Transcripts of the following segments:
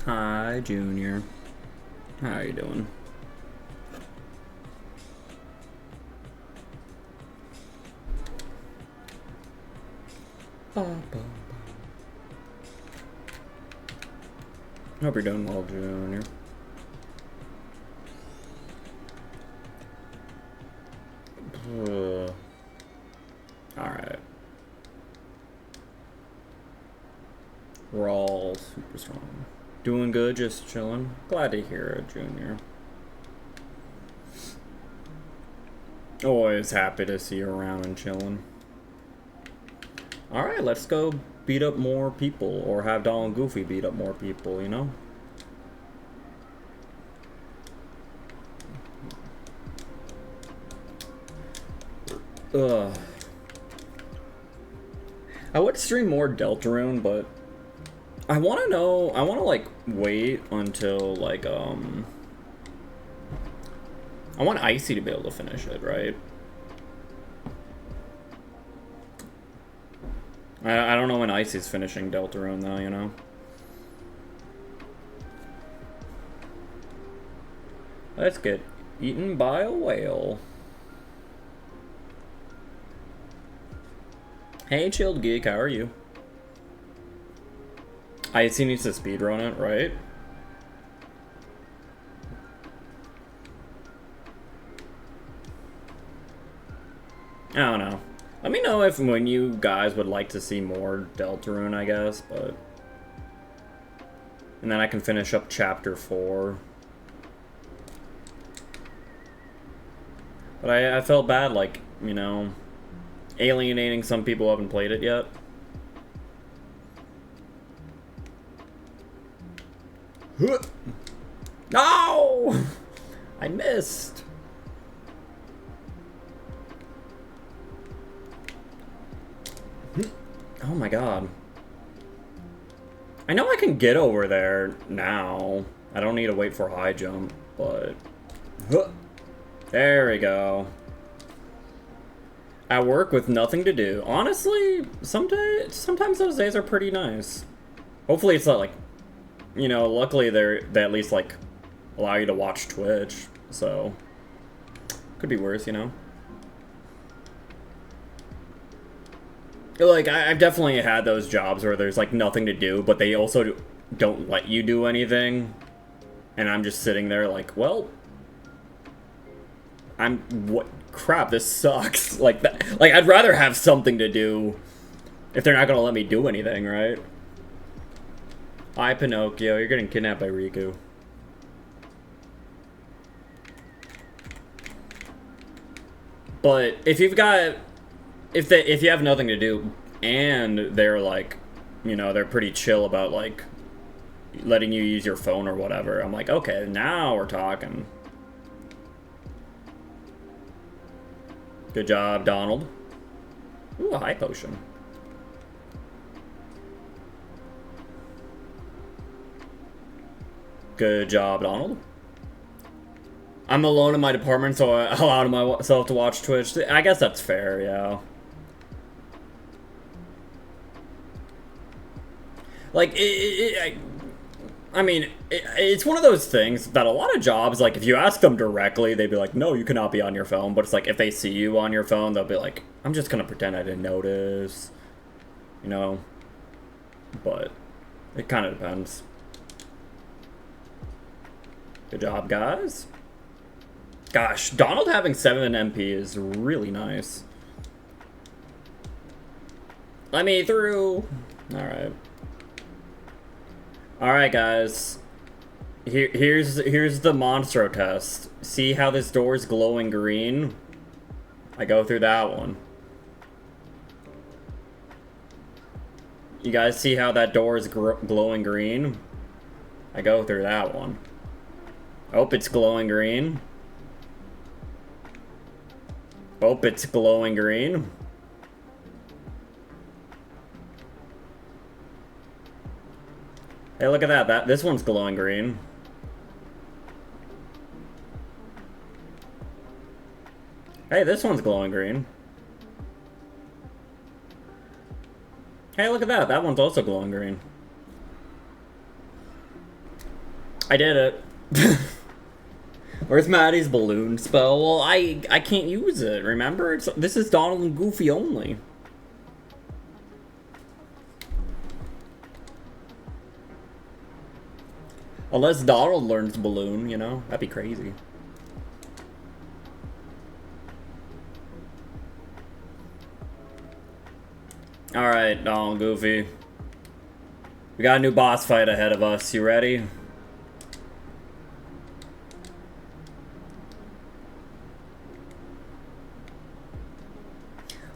Hi, Junior. How are you doing? Hope you're doing well, Junior. Alright. We're all super strong. Doing good, just chilling. Glad to hear it, Junior. Always happy to see you around and chilling. Alright, let's go beat up more people, or have Donald and Goofy beat up more people, you know? Ugh. I would stream more Deltarune, but I want to know, I want to, like, wait until, like, I want Icy to be able to finish it, right? I don't know when Icy's finishing Deltarune, though, you know? Let's get eaten by a whale. Hey, Chilled Geek, how are you? Icy needs to speedrun it, right? I don't know. Let me know if when you guys would like to see more Deltarune, I guess, but... And then I can finish up Chapter 4. But I felt bad, like, you know, alienating some people who haven't played it yet. No! I missed. Oh my god. I know I can get over there now. I don't need to wait for high jump, but... There we go. At work with nothing to do. Honestly, sometimes those days are pretty nice. Hopefully it's not like... You know, luckily they at least, like, allow you to watch Twitch, so... Could be worse, you know? Like, I've definitely had those jobs where there's, like, nothing to do, but they also don't let you do anything. And I'm just sitting there like, well... what? Crap, this sucks. Like, that, like, I'd rather have something to do if they're not gonna let me do anything, right? Hi, Pinocchio. You're getting kidnapped by Riku. But if you've got... If you have nothing to do, and they're, like, you know, they're pretty chill about, like, letting you use your phone or whatever, I'm like, okay, now we're talking. Good job, Donald. Ooh, a high potion. Good job, Donald. I'm alone in my department, so I allowed myself to watch Twitch. I guess that's fair, yeah. Like, I mean, it's one of those things that a lot of jobs, like, if you ask them directly, they'd be like, no, you cannot be on your phone. But it's like, if they see you on your phone, they'll be like, I'm just gonna pretend I didn't notice. You know? But it kind of depends. Good job, guys. Gosh, Donald having 7 MP is really nice. Let me through. Alright. Alright, guys. Here's the Monstro test. See how this door is glowing green? I go through that one. You guys see how that door is glowing green? I go through that one. Oh, it's glowing green. Oh, it's glowing green. Hey, look at that. This one's glowing green. Hey, this one's glowing green. Hey, look at that. That one's also glowing green. I did it. Where's Maddie's balloon spell? Well, I can't use it, remember? This is Donald and Goofy only. Unless Donald learns balloon, you know? That'd be crazy. Alright, Donald, Goofy. We got a new boss fight ahead of us. You ready?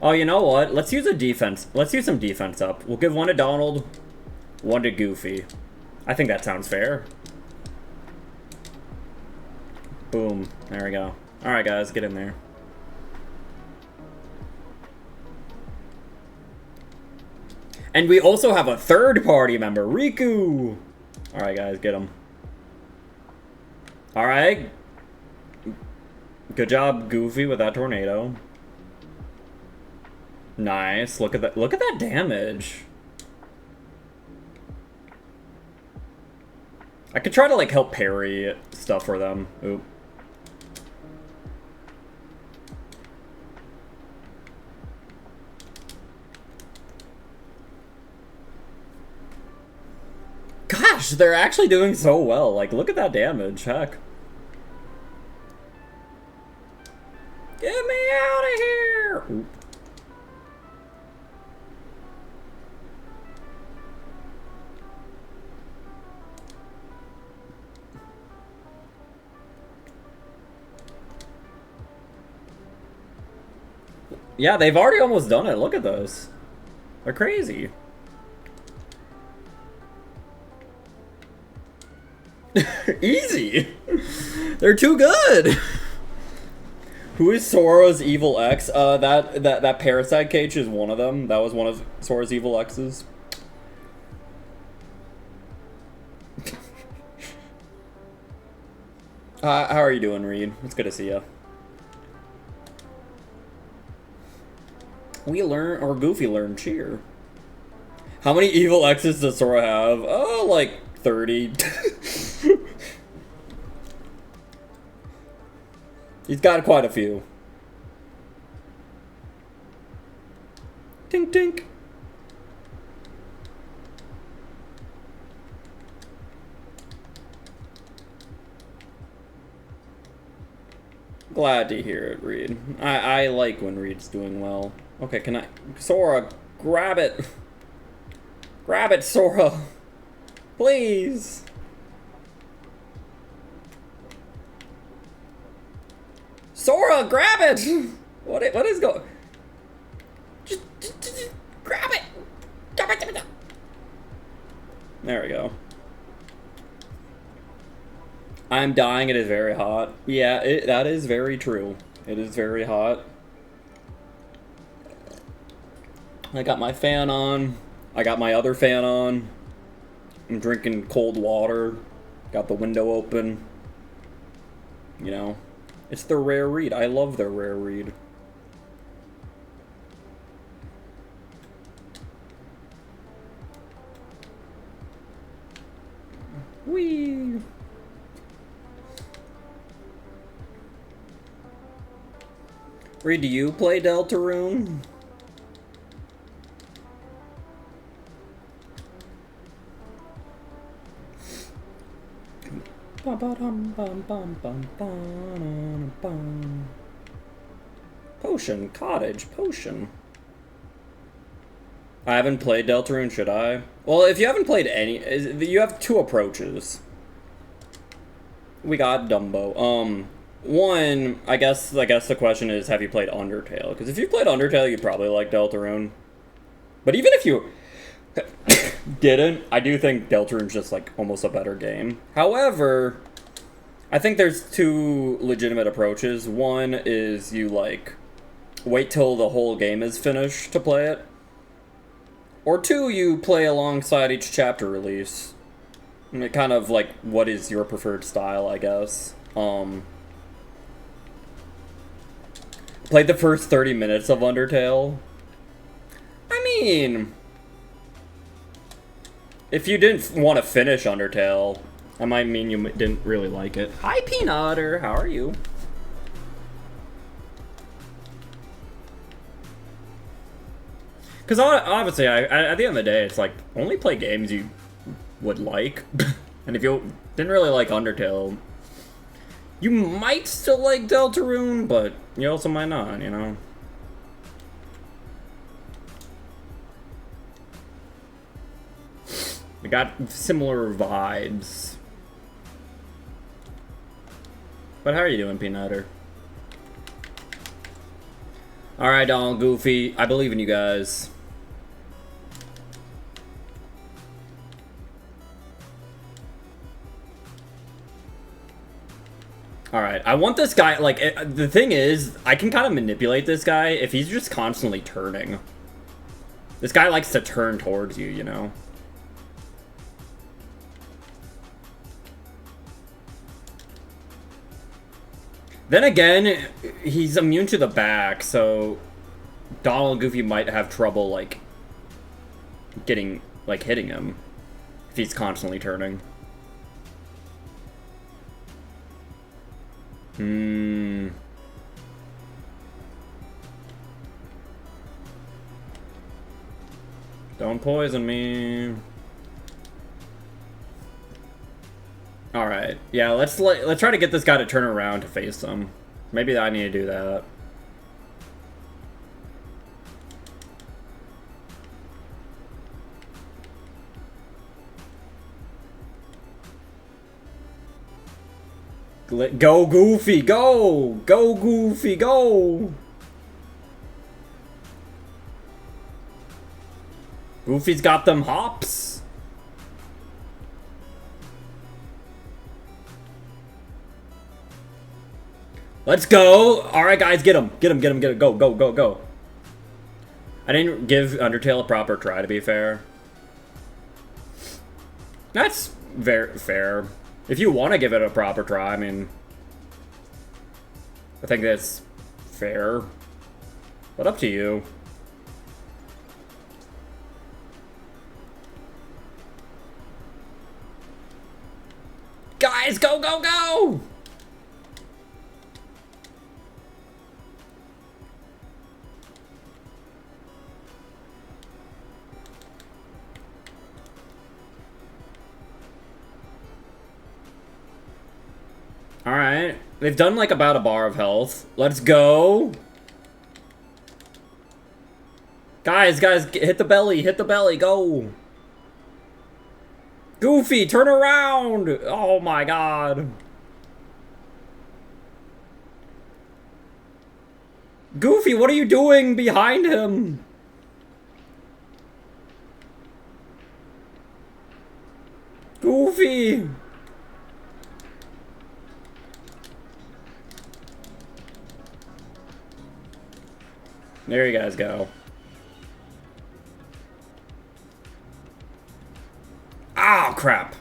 Oh, you know what? Let's use a defense. Let's use some defense up. We'll give one to Donald, one to Goofy. I think that sounds fair. Boom. There we go. Alright, guys, get in there. And we also have a third party member, Riku! Alright, guys, get him. Alright. Good job, Goofy, with that tornado. Nice. Look at that. Look at that damage. I could try to, like, help parry stuff for them. Oop. Gosh, they're actually doing so well. Like, look at that damage. Heck. Get me out of here! Oop. Yeah, they've already almost done it. Look at those. They're crazy. Easy. They're too good. Who is Sora's evil ex? That parasite cage is one of them. That was one of Sora's evil exes. How are you doing, Reed? It's good to see you. Goofy learned cheer. How many evil exes does Sora have? Oh, like 30. He's got quite a few. Tink tink. Glad to hear it, Reed. I like when Reed's doing well. Okay, can I... Sora, grab it. Grab it, Sora. Please. Sora, grab it! What is going... Just grab it! There we go. I'm dying, it is very hot. Yeah, that is very true. It is very hot. I got my fan on. I got my other fan on. I'm drinking cold water. Got the window open. You know, it's the rare read. I love their rare read. Whee! Reed, do you play Deltarune? Potion, cottage, potion. I haven't played Deltarune, should I? Well, if you haven't played any, you have two approaches. We got Dumbo. One, I guess the question is, have you played Undertale? Because if you played Undertale, you'd probably like Deltarune. But even if you didn't, I do think Deltarune's just, like, almost a better game. However, I think there's two legitimate approaches. One is you, like, wait till the whole game is finished to play it. Or two, you play alongside each chapter release. And it kind of, like, what is your preferred style, I guess. Played the first 30 minutes of Undertale. I mean, if you didn't want to finish Undertale, That might mean you didn't really like it. Hi, Peanutter. How are you? Because obviously, at the end of the day, it's like, only play games you would like. And if you didn't really like Undertale, you might still like Deltarune, but you also might not, you know? We got similar vibes. But how are you doing, Peanutter? Alright, Donald, Goofy. I believe in you guys. Alright, I want this guy, like, the thing is, I can kind of manipulate this guy if he's just constantly turning. This guy likes to turn towards you, you know? Then again, he's immune to the back, so Donald and Goofy might have trouble, like, hitting him if he's constantly turning. Don't poison me. Alright, yeah, let's try to get this guy to turn around to face him. Maybe I need to do that. Go, Goofy, go! Go, Goofy, go! Goofy's got them hops. Let's go! Alright, guys, get him. Get him, get him, get him. Go, go, go, go. I didn't give Undertale a proper try, to be fair. That's very fair. If you want to give it a proper try, I mean... I think that's fair. But up to you. Guys, go, go, go! Alright. They've done like about a bar of health. Let's go. Guys, hit the belly, go. Goofy, turn around. Oh my god. Goofy, what are you doing behind him? Goofy. There you guys go. Ah, crap.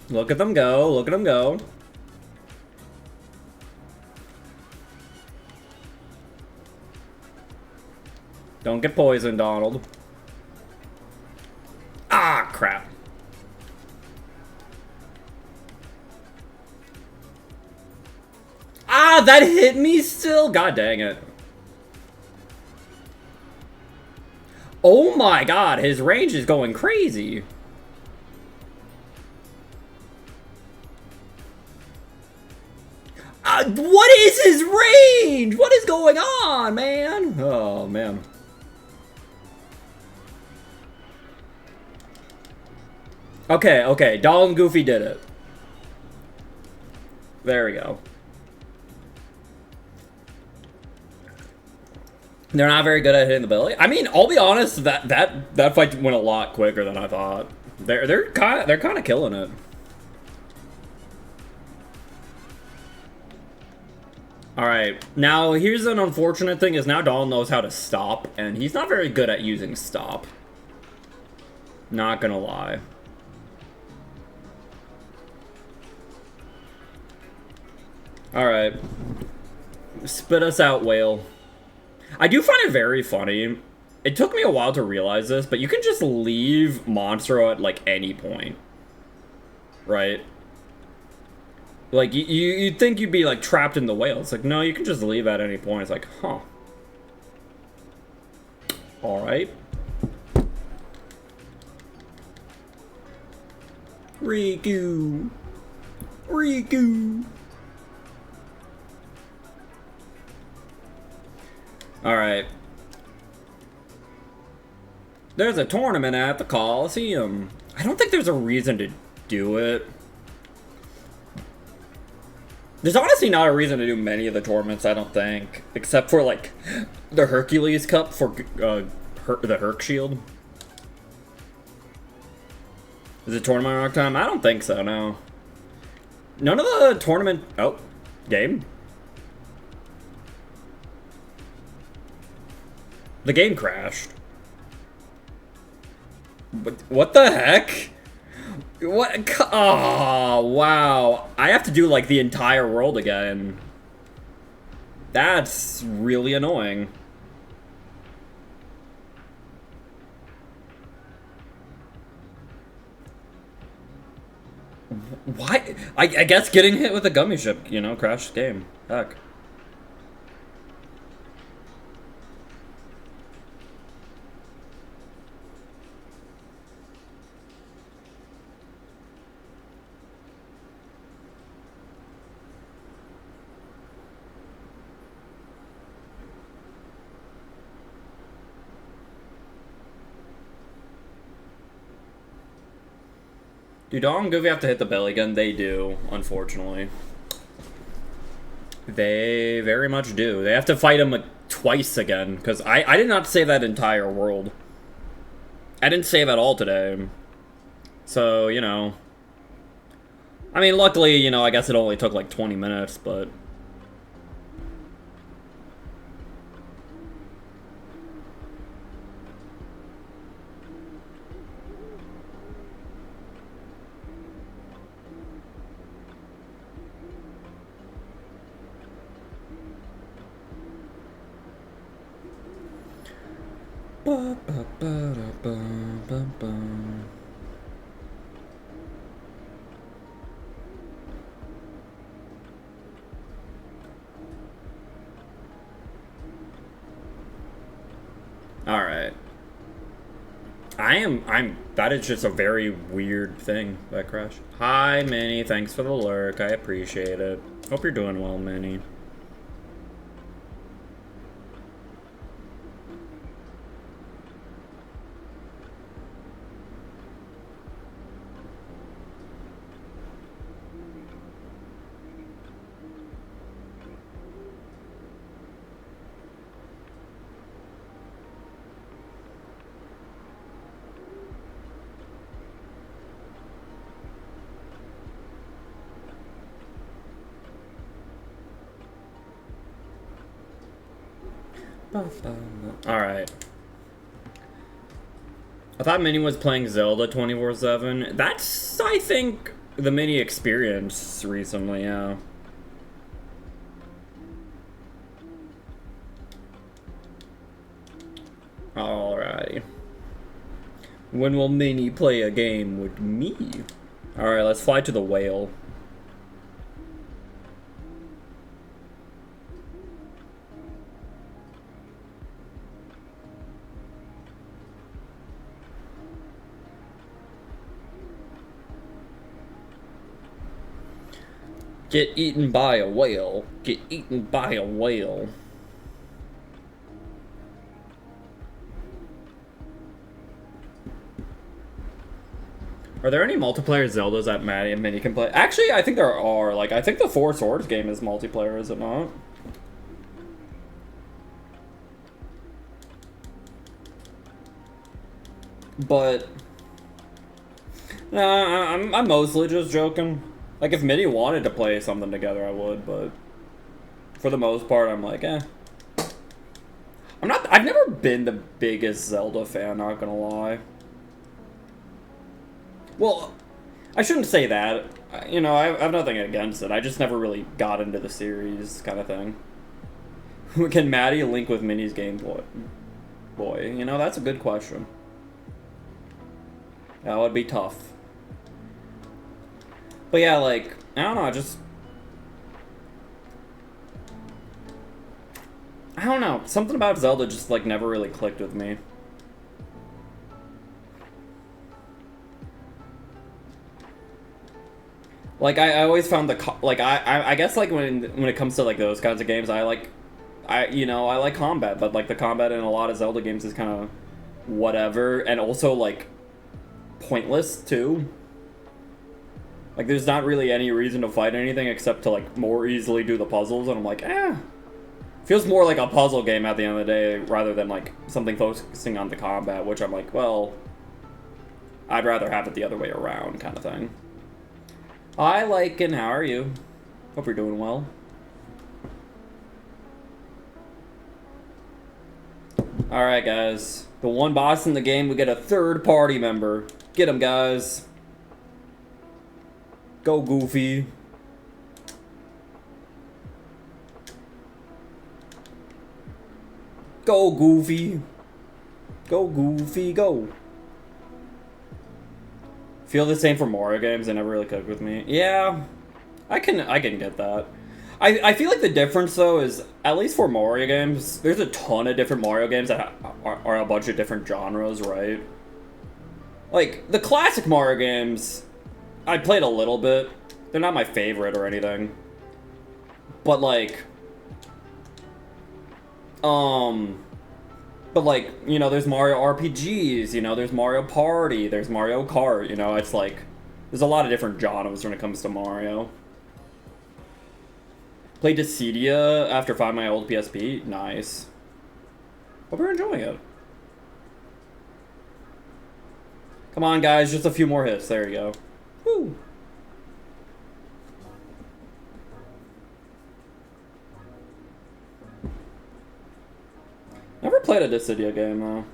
Look at them go. Look at them go. Don't get poisoned, Donald. Ah, crap. Ah, that hit me still? God dang it. Oh my god, his range is going crazy. What is his range? What is going on, man? Oh, man. Okay, okay, Donald and Goofy did it. There we go. They're not very good at hitting the belly. I mean, I'll be honest, that fight went a lot quicker than I thought. They're kind of killing it. All right, now here's an unfortunate thing: is now Donald knows how to stop, and he's not very good at using stop. Not gonna lie. All right, spit us out, whale. I do find it very funny It took me a while to realize this, but you can just leave Monstro at, like, any point. Right? Like, you'd think you'd be, like, trapped in the whale. It's like, no, you can just leave at any point. It's like, huh. Alright. Riku. Riku. Alright. There's a tournament at the Coliseum. I don't think there's a reason to do it. There's honestly not a reason to do many of the tournaments, I don't think. Except for, like, the Hercules Cup for the Herc Shield. Is it tournament rock time? I don't think so, no. None of the tournament... Oh, game? The game crashed. What the heck? What? Oh, wow. I have to do, like, the entire world again. That's really annoying. Why? I guess getting hit with a gummy ship, you know, crashed the game. Heck. Do Dawn and Goofy have to hit the belly gun? They do, unfortunately. They very much do. They have to fight him, like, twice again, because I did not save that entire world. I didn't save at all today. So, you know. I mean, luckily, you know, I guess it only took like 20 minutes, but... Alright. That is just a very weird thing, that crash. Hi, Minnie, thanks for the lurk, I appreciate it. Hope you're doing well, Minnie. Alright. I thought Minnie was playing Zelda 24/7. That's, I think, the Minnie experience recently, yeah. Alrighty. When will Minnie play a game with me? Alright, let's fly to the whale. Get eaten by a whale. Get eaten by a whale. Are there any multiplayer Zeldas that Maddie and Minnie can play? Actually, I think there are. Like, I think the Four Swords game is multiplayer, is it not? But... Nah, I'm mostly just joking. Like, if Minnie wanted to play something together, I would, but... For the most part, I'm like, eh. I've never been the biggest Zelda fan, not gonna lie. Well, I shouldn't say that. You know, I have nothing against it. I just never really got into the series, kind of thing. Can Maddie link with Minnie's gameplay? boy? You know, that's a good question. That would be tough. But yeah, like, I don't know, I don't know. Something about Zelda just, like, never really clicked with me. Like, I always found I guess, like, when it comes to, like, those kinds of games, I like combat, but, like, the combat in a lot of Zelda games is kind of whatever, and also, like, pointless, too. Like, there's not really any reason to fight anything except to, like, more easily do the puzzles, and I'm like, Feels more like a puzzle game at the end of the day, rather than, like, something focusing on the combat, which I'm like, well, I'd rather have it the other way around, kind of thing. Hi, Lycan, how are you? Hope you're doing well. Alright, guys. The one boss in the game, we get a third party member. Get him, guys. Go, Goofy. Go, Goofy. Go, Goofy, go. Feel the same for Mario games. They never really clicked with me. Yeah, I can get that. I feel like the difference though is, at least for Mario games, there's a ton of different Mario games that are a bunch of different genres, right? Like the classic Mario games, I played a little bit. They're not my favorite or anything, but like, but like, you know, there's Mario RPGs, you know, there's Mario Party, there's Mario Kart, you know, it's like, there's a lot of different genres when it comes to Mario. Played Dissidia after finding my old PSP. Nice. Hope you're enjoying it. Come on, guys, just a few more hits. There you go. Woo! Never played a Dissidia game, though.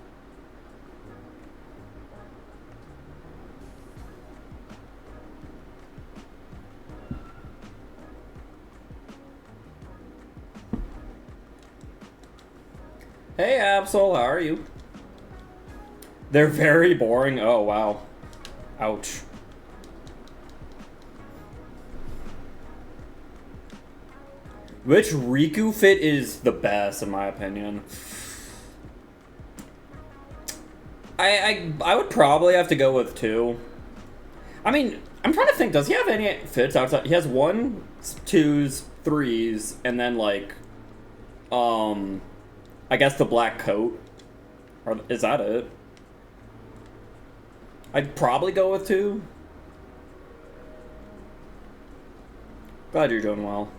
Hey, Absol, how are you? They're very boring. Oh, wow. Ouch. Which Riku fit is the best, in my opinion? I would probably have to go with 2. I mean, I'm trying to think, does he have any fits outside? He has 1s, 2s, 3s, and then, like, I guess the black coat. Or is that it? I'd probably go with 2. Glad you're doing well.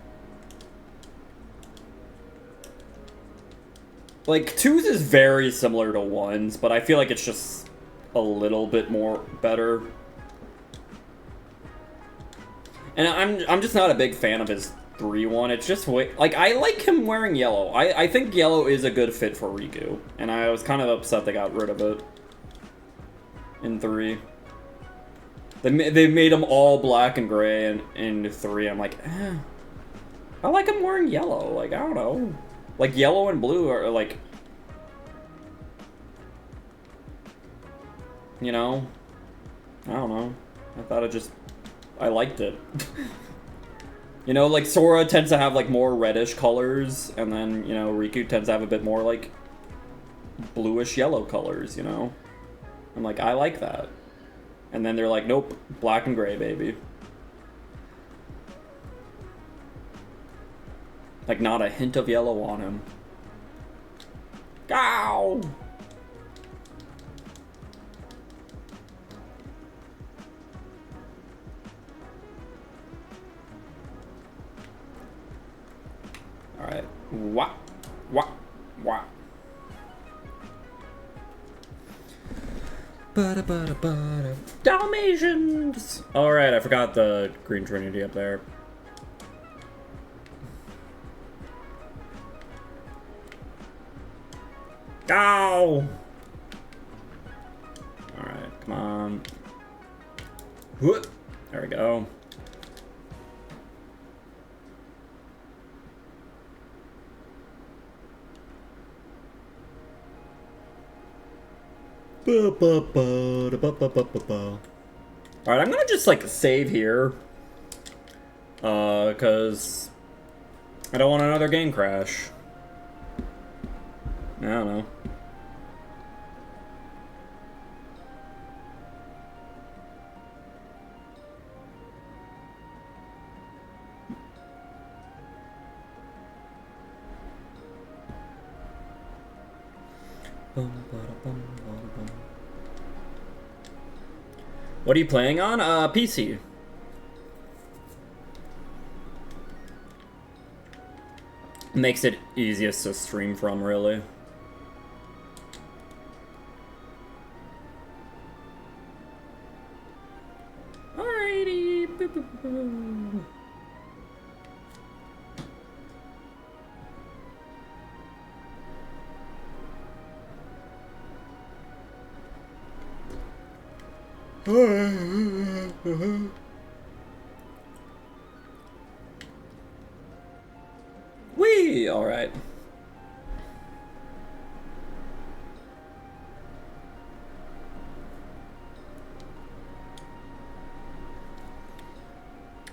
Like, 2s is very similar to 1s, but I feel like it's just a little bit more better. And I'm just not a big fan of his 3 one. It's just like, I like him wearing yellow. I think yellow is a good fit for Riku, and I was kind of upset they got rid of it in 3. They made him all black and gray in 3. I'm like, I like him wearing yellow. Like, I don't know. Like, yellow and blue are, like, you know? I don't know. I liked it. You know, like, Sora tends to have, like, more reddish colors, and then, you know, Riku tends to have a bit more, like, bluish yellow colors, you know? I'm like, I like that. And then they're like, nope, black and gray, baby. Like, not a hint of yellow on him. Ow! Alright. Wah. Wah. Wah. Dalmatians! Alright, I forgot the Green Trinity up there. Ow! Alright, come on. Whoop. There we go. Alright, I'm gonna just, like, save here. Cause I don't want another game crash. I don't know. What are you playing on? PC. Makes it easiest to stream from, really. Alrighty. Boop, boop, boop. Whee! Alright.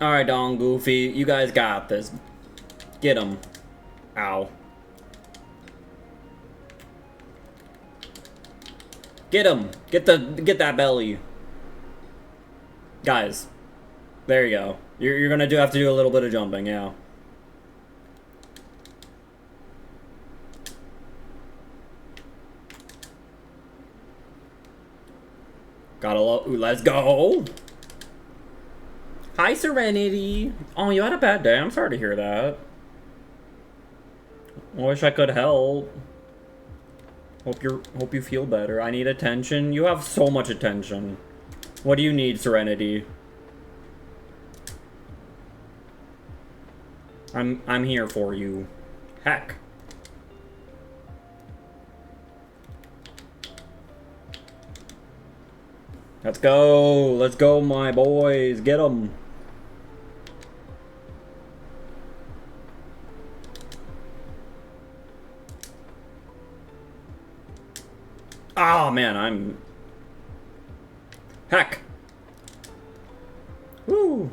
Alright, Don Goofy. You guys got this. Get him. Ow. Get him. Get that belly. Guys. There you go. You're gonna have to do a little bit of jumping, yeah. Let's go. Hi, Serenity. Oh, you had a bad day. I'm sorry to hear that. I wish I could help. Hope you feel better. I need attention. You have so much attention. What do you need, Serenity? I'm here for you. Heck. Let's go. Let's go, my boys. Get them. Oh, man, I'm... Heck. Woo.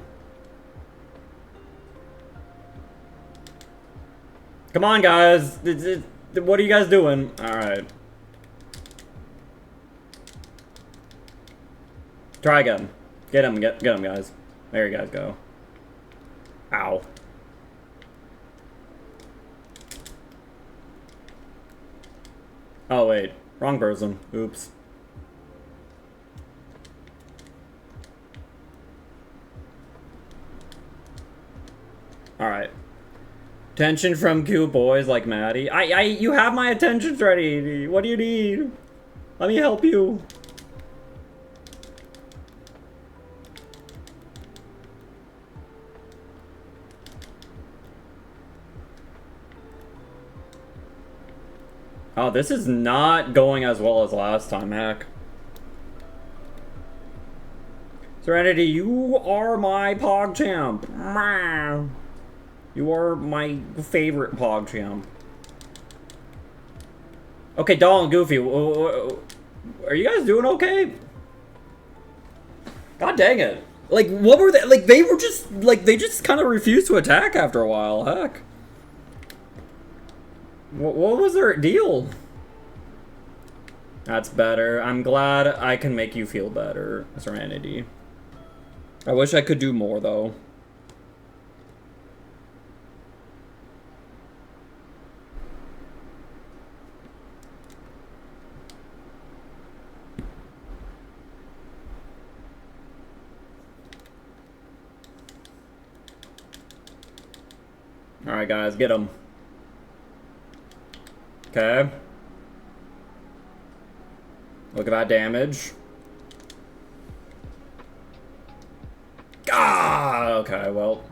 Come on, guys. What are you guys doing? All right. Try again. Get him, get him, guys. There you guys go. Ow. Oh, wait. Wrong person. Oops. Alright. Attention from cute boys like Maddie. You have my attention ready. What do you need? Let me help you. Oh, this is not going as well as last time, heck. Serenity, you are my PogChamp. You are my favorite PogChamp. Okay, Doll and Goofy, are you guys doing okay? God dang it. Like, what were they? Like, they were just, like, they just kind of refused to attack after a while, heck. What was their deal? That's better. I'm glad I can make you feel better, Serenity. I wish I could do more, though. Alright, guys, get him. Okay. Look at that damage. Ah! Okay, well.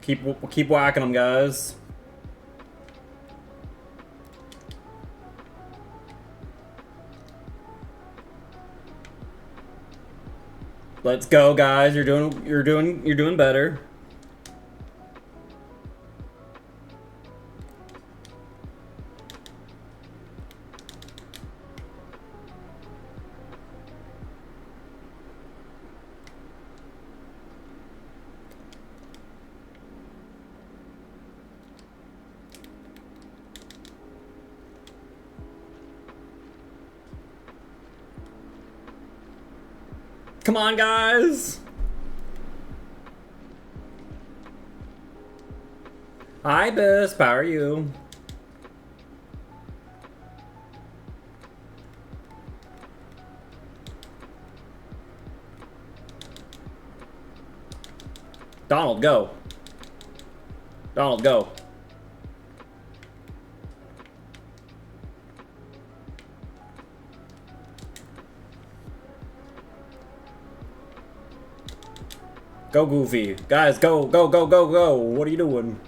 Keep whacking them, guys. Let's go, guys. You're doing better. Come on, guys. Hi, Bisp. How are you? Donald, go. Donald, go. Go, Goofy. Guys, go, go, go, go, go. What are you doing?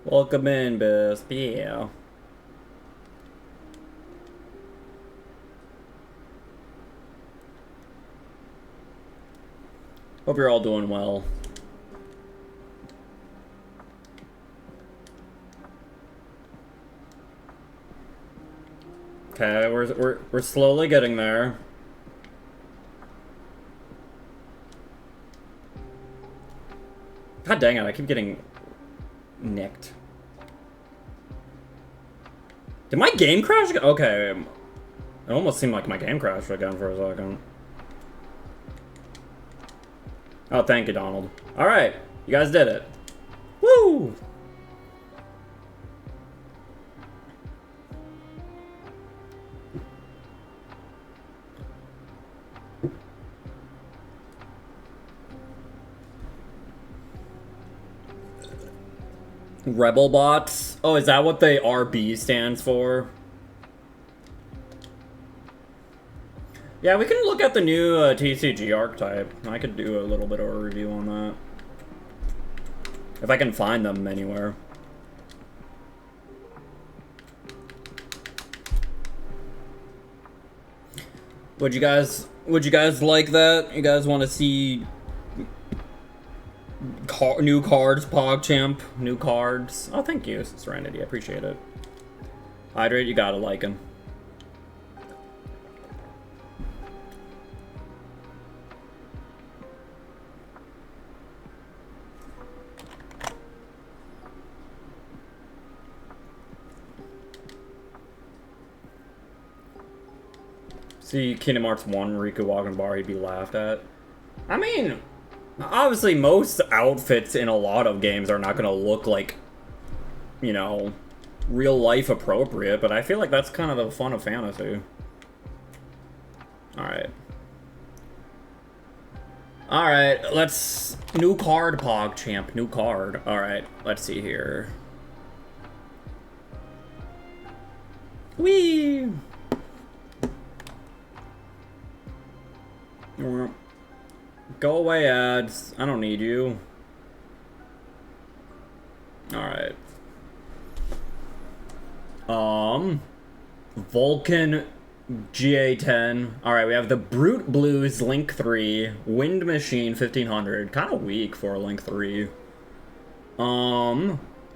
Welcome in, Bisp. Yeah. Hope you're all doing well. Okay, we're slowly getting there. God dang it, I keep getting nicked. Did my game crash again? Okay. It almost seemed like my game crashed again for a second. Oh, thank you, Donald. Alright, you guys did it. Woo! Rebel bots? Oh, is that what the RB stands for? Yeah, we can look at the new TCG archetype. I could do a little bit of a review on that. If I can find them anywhere. Would you guys like that? You guys want to see new cards, PogChamp? New cards? Oh, thank you, Serenity. I appreciate it. Hydrate, you gotta like him. See Kingdom Hearts 1 Riku walking bar, he'd be laughed at. I mean, obviously most outfits in a lot of games are not gonna look like, you know, real life appropriate, but I feel like that's kind of the fun of fantasy. Alright. Alright, let's... New card, PogChamp. New card. Alright, let's see here. Whee! Go away, ads. I don't need you. Alright. Vulcan GA10. Alright, we have the Brute Blues Link 3. Wind Machine 1500. Kind of weak for a Link 3.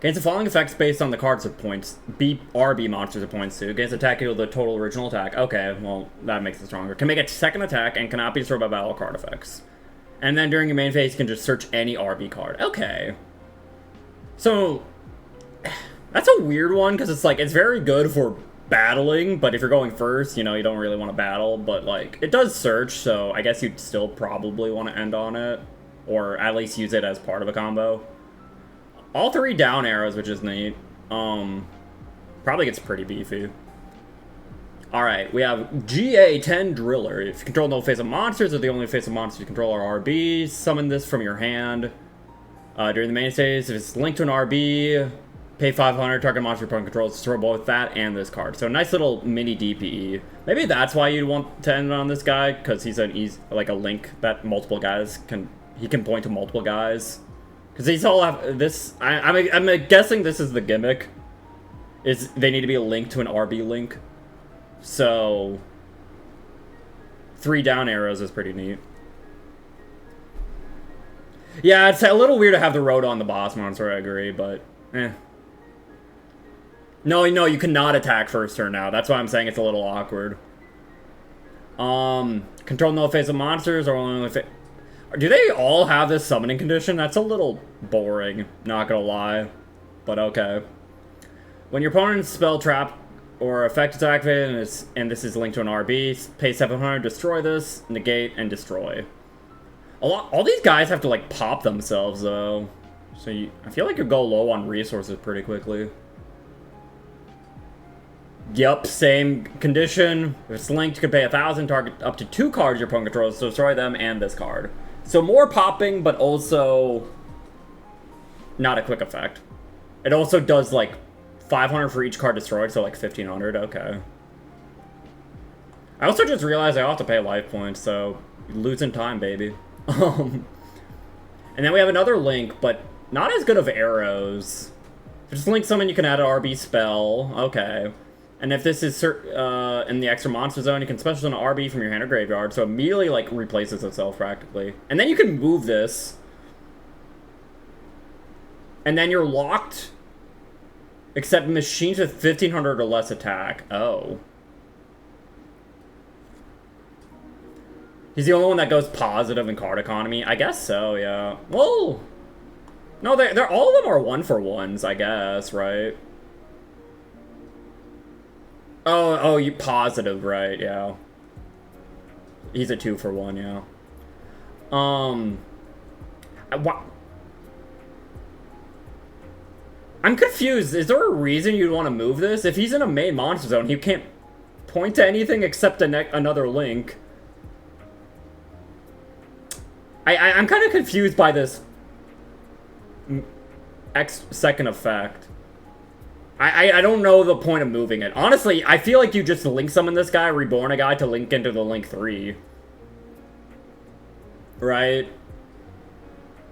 Gains the following effects based on the cards of points. RB monsters of points too. Gains attack equal to the total original attack. Okay, well, that makes it stronger. Can make a second attack and cannot be destroyed by battle card effects. And then during your main phase, you can just search any RB card. Okay. So, that's a weird one, because it's like, it's very good for battling, but if you're going first, you know, you don't really want to battle, but like, it does search, so I guess you'd still probably want to end on it, or at least use it as part of a combo. All 3 down arrows, which is neat. Probably gets pretty beefy. Alright, we have GA10 Driller. If you control no face of monsters, or the only face of monsters you control are RBs, summon this from your hand. During the main phase, if it's linked to an RB, Pay 500, target monster opponent controls, destroy both that and this card. So nice little mini DPE. Maybe that's why you'd want to end on this guy, because he's like a link that multiple guys he can point to multiple guys. Because these all have this. I'm guessing this is the gimmick. Is they need to be a link to an RB link. So 3 down arrows is pretty neat. Yeah, it's a little weird to have the road on the boss monster, I agree, but eh. No, you cannot attack first turn now. That's why I'm saying it's a little awkward. Control no phase of monsters or only phase. Do they all have this summoning condition? That's a little boring, not gonna lie. But okay. When your opponent's spell, trap, or effect is activated and this is linked to an RB, pay 700, destroy this, negate, and destroy. All these guys have to like pop themselves though. So I feel like you go low on resources pretty quickly. Yup, same condition. If it's linked, you can pay 1,000, target up to 2 cards your opponent controls, so destroy them and this card. So more popping, but also not a quick effect. It also does like 500 for each card destroyed, so like 1,500, okay. I also just realized I have to pay life points, so losing time, baby. And then we have another link, but not as good of arrows. If you just link someone, you can add an RB spell, okay. And if this is in the extra monster zone, you can special summon an RB from your hand or graveyard, so immediately like replaces itself practically. And then you can move this. And then you're locked. Except machines with 1,500 or less attack. Oh. He's the only one that goes positive in card economy. I guess so, yeah. Whoa. No, they're all of them are 1-for-1s, I guess, right? Oh, you positive, right, yeah. He's a 2-for-1, yeah. I'm confused. Is there a reason you'd want to move this? If he's in a main monster zone, he can't point to anything except another link. I'm kind of confused by this second effect. I don't know the point of moving it. Honestly, I feel like you just link summon this guy, reborn a guy to link into the link 3. Right?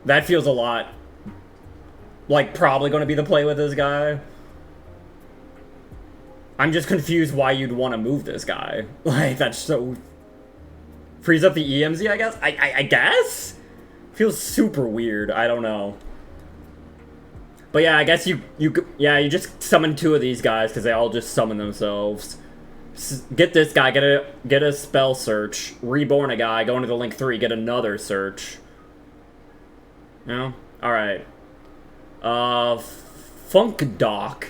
That feels a lot like probably going to be the play with this guy. I'm just confused why you'd want to move this guy. Like, that's so... Freeze up the EMZ, I guess? I guess? Feels super weird. I don't know. But yeah, I guess you just summon 2 of these guys because they all just summon themselves. Get this guy, get a spell search, reborn a guy, go into the link 3, get another search. No? Alright. Funk Dock,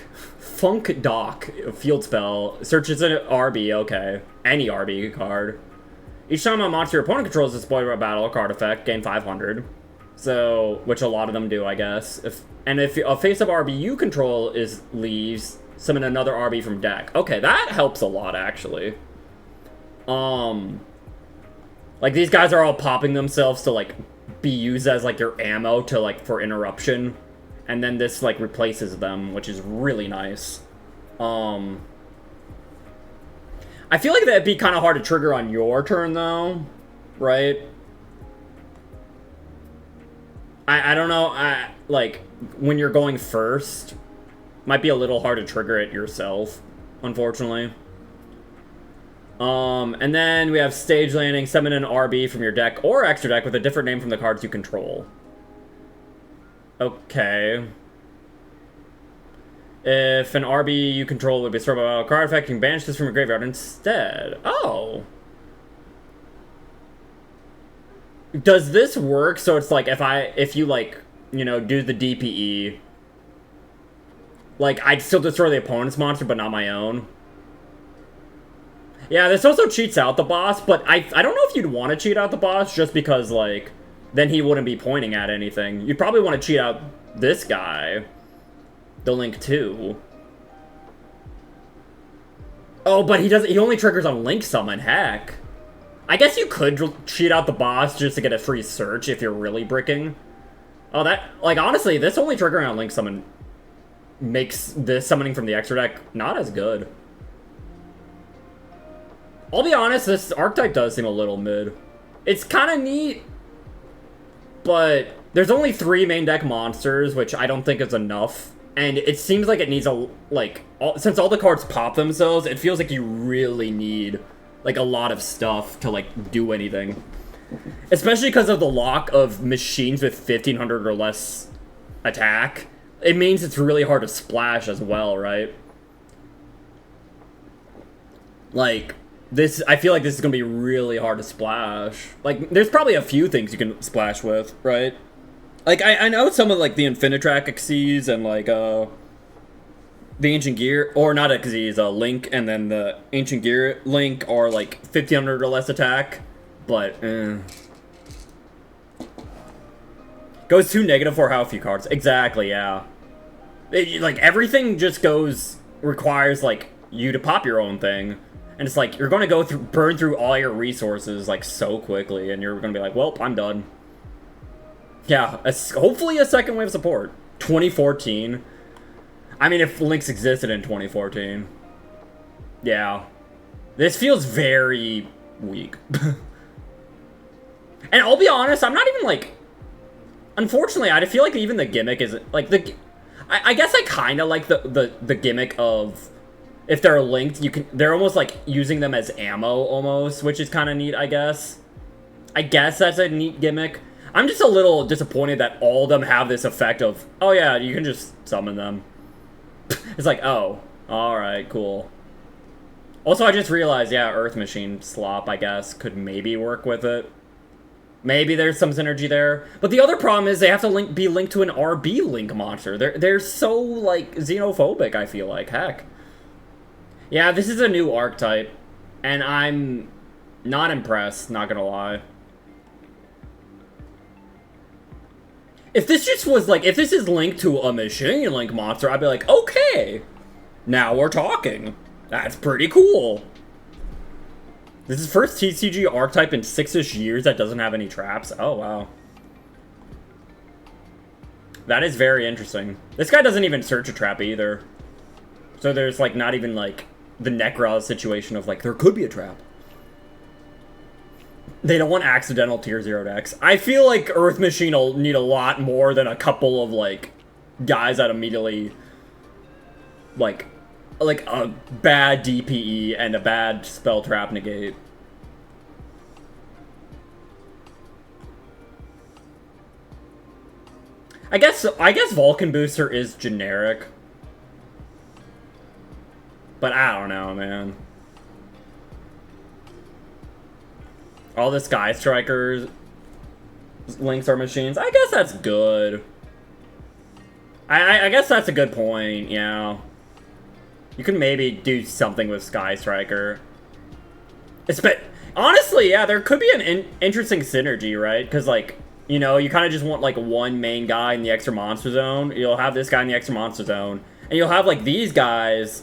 field spell, searches an RB, okay. Any RB card. Each time a monster your opponent controls is deployed by battle or card effect, gain 500. So, which a lot of them do, I guess. If a face-up RB you control leaves, summon another RB from deck. Okay, that helps a lot, actually. Like, these guys are all popping themselves to, like, be used as, like, your ammo to, like, for interruption. And then this, like, replaces them, which is really nice. I feel like that'd be kind of hard to trigger on your turn, though. Right? I don't know, like, when you're going first, might be a little hard to trigger it yourself, unfortunately. And then we have Stage Landing, summon an RB from your deck or extra deck with a different name from the cards you control. Okay. If an RB you control would be destroyed by a card effect, you can banish this from your graveyard instead. Oh! Does this work? So it's like if you like, you know, do the DPE, like I'd still destroy the opponent's monster, but not my own. Yeah, this also cheats out the boss, but I don't know if you'd want to cheat out the boss just because like then he wouldn't be pointing at anything. You'd probably want to cheat out this guy, the Link 2. Oh, but he only triggers on Link Summon. Heck. I guess you could cheat out the boss just to get a free search if you're really bricking. Oh, that... Like, honestly, this only triggering on Link Summon makes this summoning from the extra deck not as good. I'll be honest, this archetype does seem a little mid. It's kind of neat, but there's only 3 main deck monsters, which I don't think is enough. And it seems like it needs a, like, since all the cards pop themselves, it feels like you really need, like, a lot of stuff to, like, do anything. Especially because of the lock of machines with 1500 or less attack. It means it's really hard to splash as well, right? Like, this, I feel like this is going to be really hard to splash. Like, there's probably a few things you can splash with, right? Like, I know some of, like, the Infinitrack Xyz and, like, the Ancient Gear, or not Xyz, Link, and then the Ancient Gear Link are, like, 1500 or less attack, but, Goes too negative for how few cards. Exactly, yeah. Like, everything just requires, like, you to pop your own thing. And it's like, you're going to go through, burn through all your resources, like, so quickly, and you're going to be like, well, I'm done. Yeah, hopefully a second wave support. 2014. I mean, if Lynx existed in 2014. Yeah. This feels very weak. And I'll be honest, I'm not even, like... Unfortunately, I feel like even the gimmick isn't... Like, I guess I kind of like the gimmick of... If they're linked, they're almost, like, using them as ammo, almost, which is kind of neat, I guess. I guess that's a neat gimmick. I'm just a little disappointed that all of them have this effect of, oh yeah, you can just summon them. It's like, oh, alright, cool. Also, I just realized, yeah, Earth Machine Slop, I guess, could maybe work with it. Maybe there's some synergy there. But the other problem is they have to be linked to an RB Link monster. They're so, like, xenophobic, I feel like. Heck. Yeah, this is a new archetype. And I'm not impressed, not gonna lie. If this just was, like, if this is linked to a Machine Link monster, I'd be like, okay, now we're talking. That's pretty cool. This is first TCG archetype in 6-ish years that doesn't have any traps. Oh, wow. That is very interesting. This guy doesn't even search a trap either. So there's, like, not even, like, the Nekroz situation of, like, there could be a trap. They don't want accidental tier 0 decks. I feel like Earth Machine will need a lot more than a couple of, like, guys that immediately, like a bad DPE and a bad spell trap negate. I guess Vulcan Booster is generic. But I don't know, man. All the Sky Strikers links are machines. I guess that's good. I guess that's a good point, yeah. You can maybe do something with Sky Striker. Honestly, yeah, there could be an interesting synergy, right? Because, like, you know, you kind of just want, like, one main guy in the extra monster zone. You'll have this guy in the extra monster zone. And you'll have, like, these guys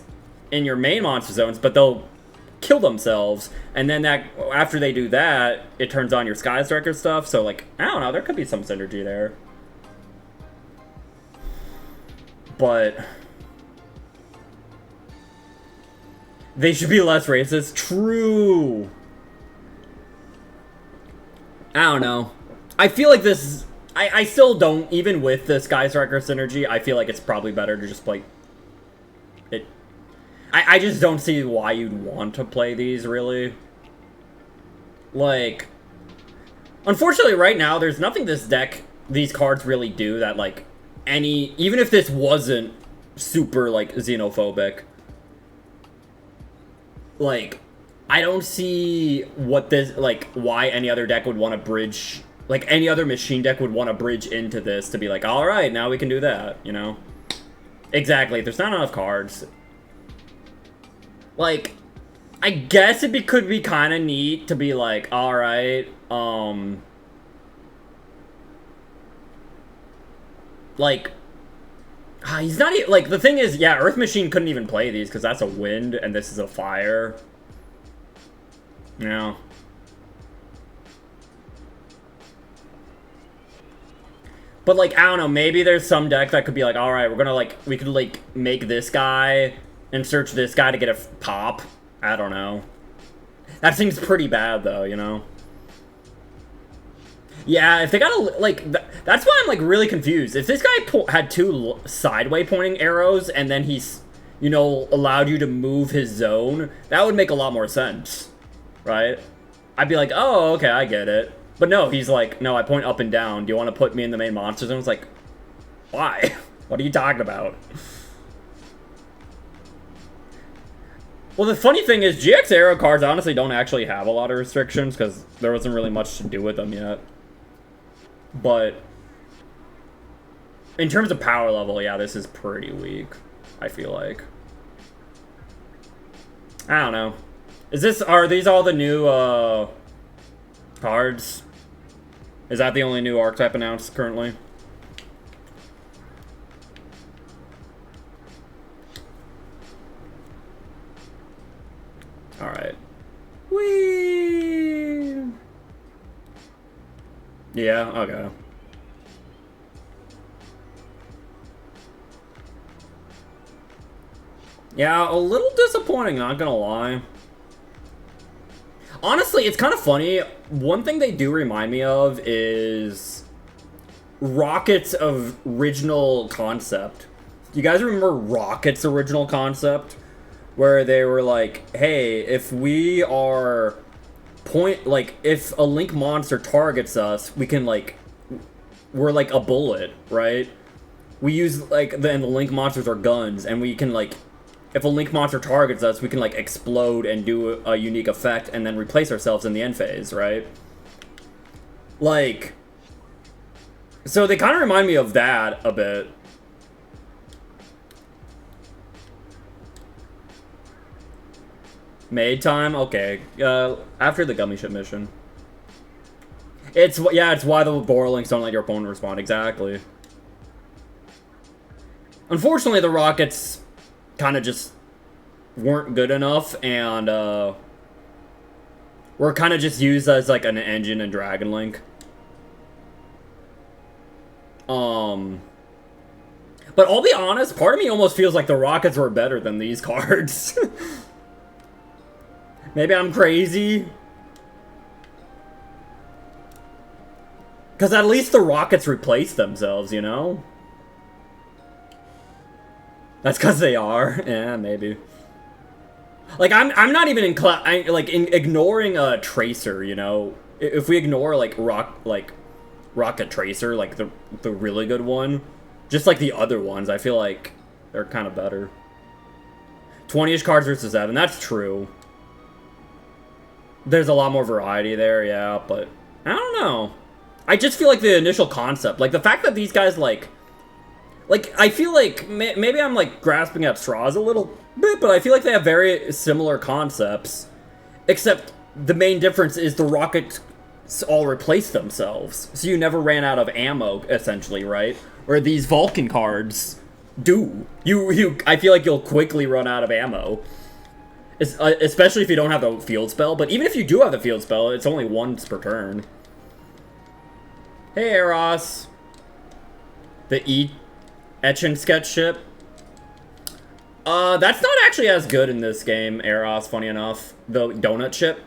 in your main monster zones, but they'll kill themselves, and then after they do that, it turns on your Sky Striker stuff, so, like, I don't know, there could be some synergy there. But they should be less racist. True. I don't know. I feel like this... I still don't, even with the Sky Striker synergy, I feel like it's probably better to just play... it. I just don't see why you'd want to play these, really. Like... Unfortunately, right now, there's nothing these cards really do that, like, even if this wasn't super, like, xenophobic, like, I don't see why any other deck would want to bridge, like, any other machine deck would want to bridge into this to be like, alright, now we can do that, you know? Exactly, if there's not enough cards. Like, I guess it could be kind of neat to be like, alright, like, he's not even, like, the thing is, yeah, Earth Machine couldn't even play these, because that's a wind, and this is a fire. Yeah. But, like, I don't know, maybe there's some deck that could be like, alright, we're gonna, like, we could, like, make this guy and search this guy to get a pop. I don't know. That seems pretty bad, though, you know? Yeah, if they got a, like, that's why I'm, like, really confused. If this guy had 2 sideway pointing arrows and then he's, you know, allowed you to move his zone, that would make a lot more sense, right? I'd be like, oh, okay, I get it. But no, he's like, no, I point up and down. Do you want to put me in the main monster zone? It's like, why? What are you talking about? Well, the funny thing is, GX Arrow cards honestly don't actually have a lot of restrictions because there wasn't really much to do with them yet. But in terms of power level, yeah, this is pretty weak, I feel like. I don't know. Are these all the new, cards? Is that the only new archetype announced currently? Alright. Whee! Yeah, okay. Yeah, a little disappointing, not gonna lie. Honestly, it's kind of funny. One thing they do remind me of is Rocket's original concept. Do you guys remember Rocket's original concept? Where they were like, hey, if we are if a Link monster targets us, we can, like, we're like a bullet, right? We use, like, and the Link monsters are guns, and we can, like, if a Link monster targets us, we can, like, explode and do a unique effect and then replace ourselves in the end phase, right? Like, so they kind of remind me of that a bit. Maid time? Okay. After the gummy ship mission. It's why the Borlinks don't let your opponent respond. Exactly. Unfortunately, the Rockets kind of just weren't good enough, and were kind of just used as, like, an engine in Dragon Link. But I'll be honest, part of me almost feels like the Rockets were better than these cards. Maybe I'm crazy. Because at least the Rockets replaced themselves, you know? That's because they are. Yeah, maybe. Like, I'm not even ignoring a Tracer, you know? If we ignore, like, Rocket Tracer, like, the really good one, just like the other ones, I feel like they're kind of better. 20-ish cards versus 7, that's true. There's a lot more variety there, yeah, but I don't know. I just feel like the initial concept, like the fact that these guys, like I feel like maybe I'm, like, grasping at straws a little bit, but I feel like they have very similar concepts, except the main difference is the Rockets all replace themselves, so you never ran out of ammo, essentially, right? Where these Vulcan cards do. I feel like you'll quickly run out of ammo. Especially if you don't have the field spell, but even if you do have the field spell, it's only once per turn. Hey, Eros. The Etch and Sketch ship. That's not actually as good in this game, Eros, funny enough. The donut ship.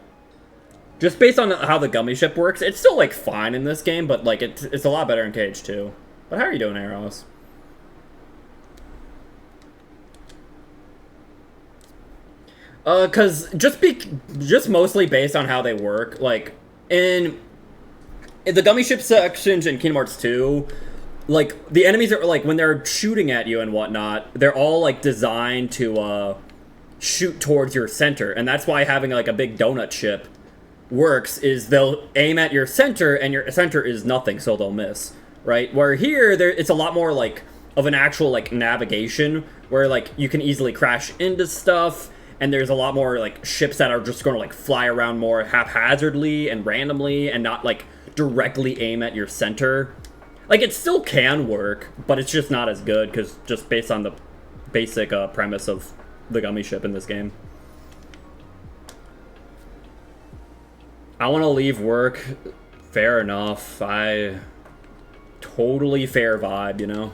Just based on how the gummy ship works, it's still, like, fine in this game, but, like, it's a lot better in KH2. But how are you doing, Eros? Cause just mostly based on how they work, like, in the gummy ship sections in Kingdom Hearts 2, like, the enemies are, like, when they're shooting at you and whatnot, they're all, like, designed to, shoot towards your center, and that's why having, like, a big donut ship works, is they'll aim at your center, and your center is nothing, so they'll miss, right? Where here, it's a lot more, like, of an actual, like, navigation, where, like, you can easily crash into stuff, and there's a lot more, like, ships that are just going to, like, fly around more haphazardly and randomly and not, like, directly aim at your center. Like, it still can work, but it's just not as good, because just based on the basic premise of the gummy ship in this game. I want to leave work. Fair enough. I totally fair vibe, you know?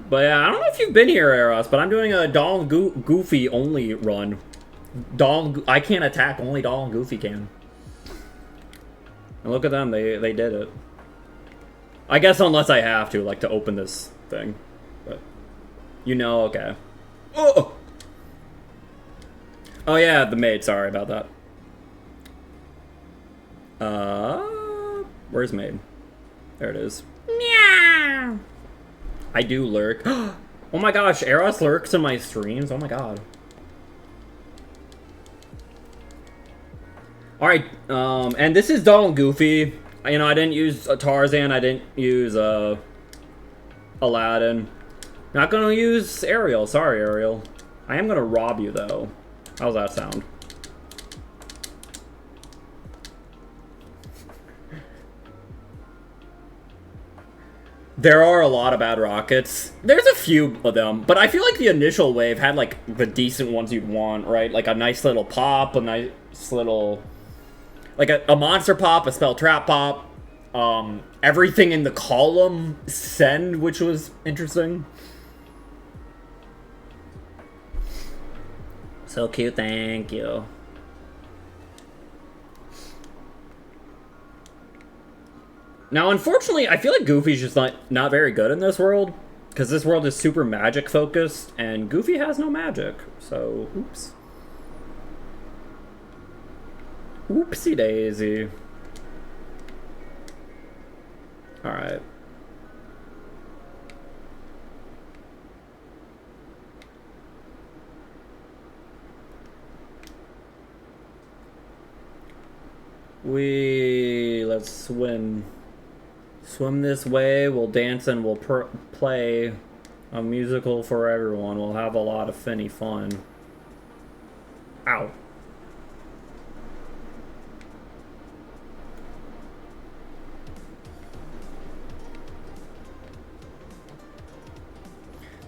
But yeah, I don't know if you've been here, Eros, but I'm doing a Doll and Goofy only run. I can't attack, only Doll and Goofy can. And look at them, they did it. I guess unless I have to, like, to open this thing. But, you know, okay. Oh! Oh yeah, the maid, sorry about that. Where's maid? There it is. Meow! I do lurk. Oh my gosh, Eros lurks in my streams, oh my god. Alright, and this is Doll and Goofy. You know, I didn't use Tarzan, I didn't use, Aladdin. Not gonna use Ariel, sorry Ariel. I am gonna rob you though. How's that sound? There are a lot of bad rockets. There's a few of them, but I feel like the initial wave had like the decent ones you'd want, right? Like a nice little pop, a nice little... Like a monster pop, a spell trap pop, everything in the column send, which was interesting. So cute, thank you. Now, unfortunately, I feel like Goofy's just not very good in this world, because this world is super magic focused, and Goofy has no magic, so oops. Oopsie daisy. Alright. Let's swim. Swim this way, we'll dance and we'll play a musical for everyone. We'll have a lot of finny fun. Ow.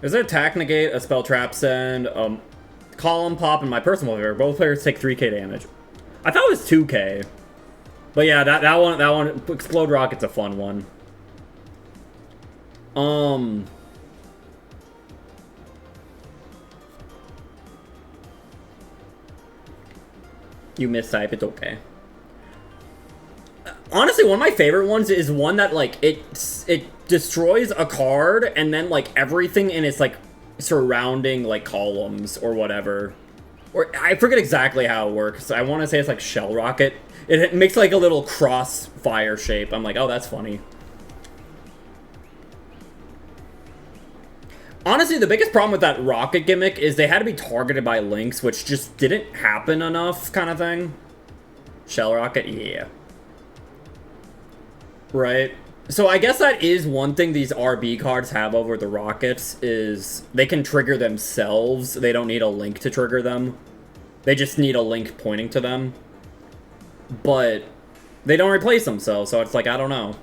There's an attack negate, a spell trap send, column pop, and my personal favorite. Both players take 3k damage. I thought it was 2k. But yeah, that one, Explode Rocket's a fun one. You mistype, it's okay. Honestly, one of my favorite ones is one that, like, it destroys a card, and then, like, everything in its, like, surrounding, like, columns or whatever. Or, I forget exactly how it works. I want to say it's, like, Shell Rocket. It makes, like, a little crossfire shape. I'm like, oh, that's funny. Honestly, the biggest problem with that rocket gimmick is they had to be targeted by links, which just didn't happen enough, kind of thing. Shell Rocket? Yeah. Right? So I guess that is one thing these RB cards have over the rockets, is they can trigger themselves. They don't need a link to trigger them. They just need a link pointing to them. But they don't replace themselves, so it's like, I don't know.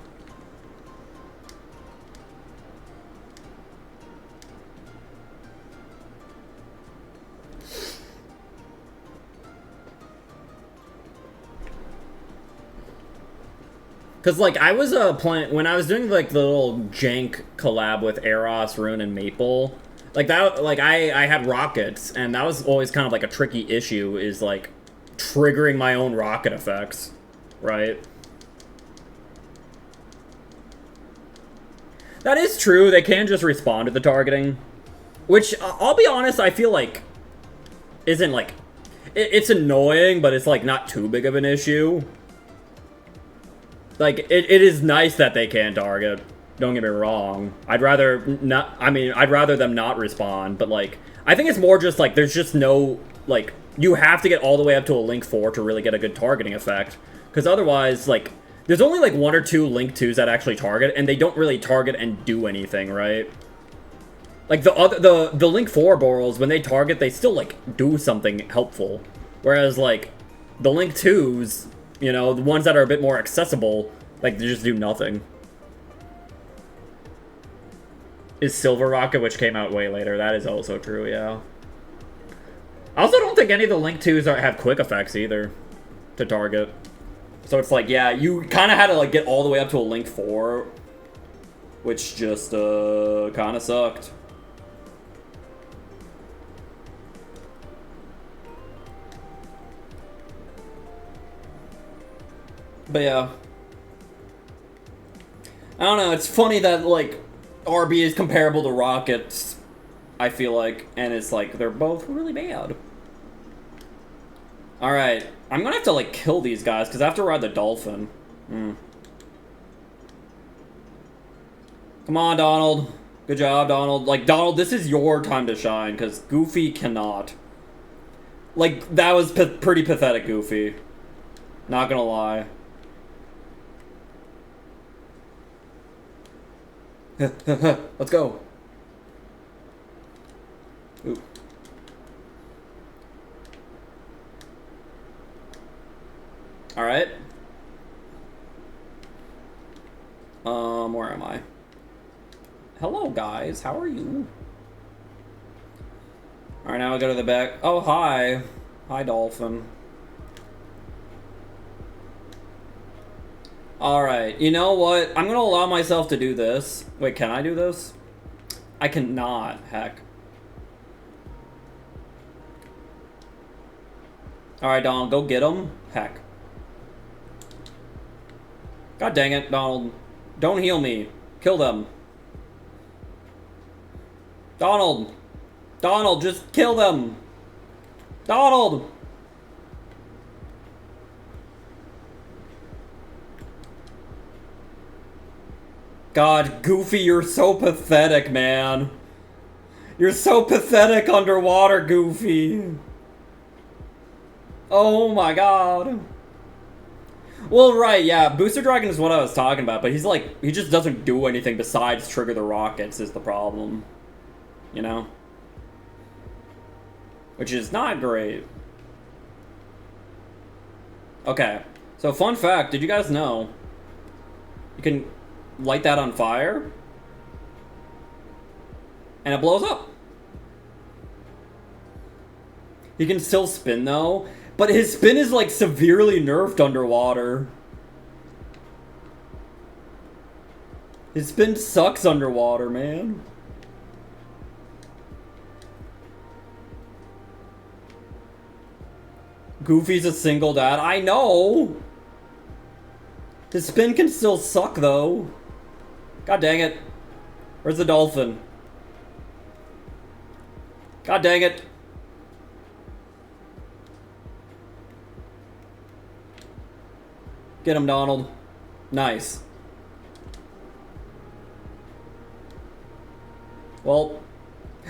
Because, like, I was playing... When I was doing, like, the little jank collab with Eros, Rune, and Maple... Like, that... Like, I had rockets, and that was always kind of, like, a tricky issue, is, like, triggering my own rocket effects. Right? That is true. They can just respond to the targeting. Which, I'll be honest, I feel like... Isn't, like... It's annoying, but it's, like, not too big of an issue. Like, it is nice that they can target. Don't get me wrong. I'd rather not... I mean, I'd rather them not respond, but, like... I think it's more just, like, there's just no... Like, you have to get all the way up to a Link 4 to really get a good targeting effect. Because otherwise, like... There's only, like, 1 or 2 Link 2s that actually target, and they don't really target and do anything, right? Like, the Link 4 Borals, when they target, they still, like, do something helpful. Whereas, like, the Link 2s... You know, the ones that are a bit more accessible, like, they just do nothing. Is Silver Rocket, which came out way later. That is also true, yeah. I also don't think any of the Link 2s have quick effects, either, to target. So it's like, yeah, you kind of had to like get all the way up to a Link 4, which just kind of sucked. But yeah. I don't know, it's funny that, like, RB is comparable to Rockets, I feel like, and it's like, they're both really bad. Alright, I'm gonna have to, like, kill these guys, because I have to ride the Dolphin. Come on, Donald. Good job, Donald. Like, Donald, this is your time to shine, because Goofy cannot. Like, that was pretty pathetic, Goofy. Not gonna lie. Let's go. Ooh. All right. Where am I? Hello, guys. How are you? All right, now I go to the back. Oh, hi. Hi, Dolphin. Alright, you know what? I'm gonna allow myself to do this. Wait, can I do this? I cannot, heck. Alright, Donald, go get him. Heck. God dang it, Donald. Don't heal me. Kill them. Donald! Donald, just kill them! Donald! God, Goofy, you're so pathetic, man. You're so pathetic underwater, Goofy. Oh my god. Well, right, yeah, Booster Dragon is what I was talking about, but he's like, he just doesn't do anything besides trigger the rockets is the problem. You know? Which is not great. Okay, so fun fact, did you guys know you can light that on fire and it blows up? He can still spin though, but his spin is like severely nerfed underwater. His spin sucks underwater, man. Goofy's a single dad. I know! His spin can still suck, though. God dang it. Where's the Dolphin? God dang it. Get him, Donald. Nice. Well,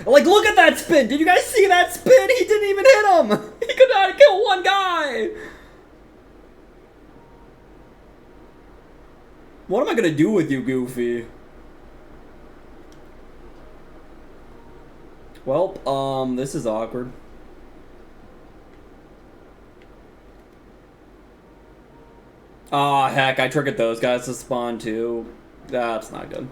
like, look at that spin! Did you guys see that spin? He didn't even hit him! He could not kill one guy! What am I gonna do with you, Goofy? Well, this is awkward. Aw, heck, I triggered those guys to spawn too. That's not good.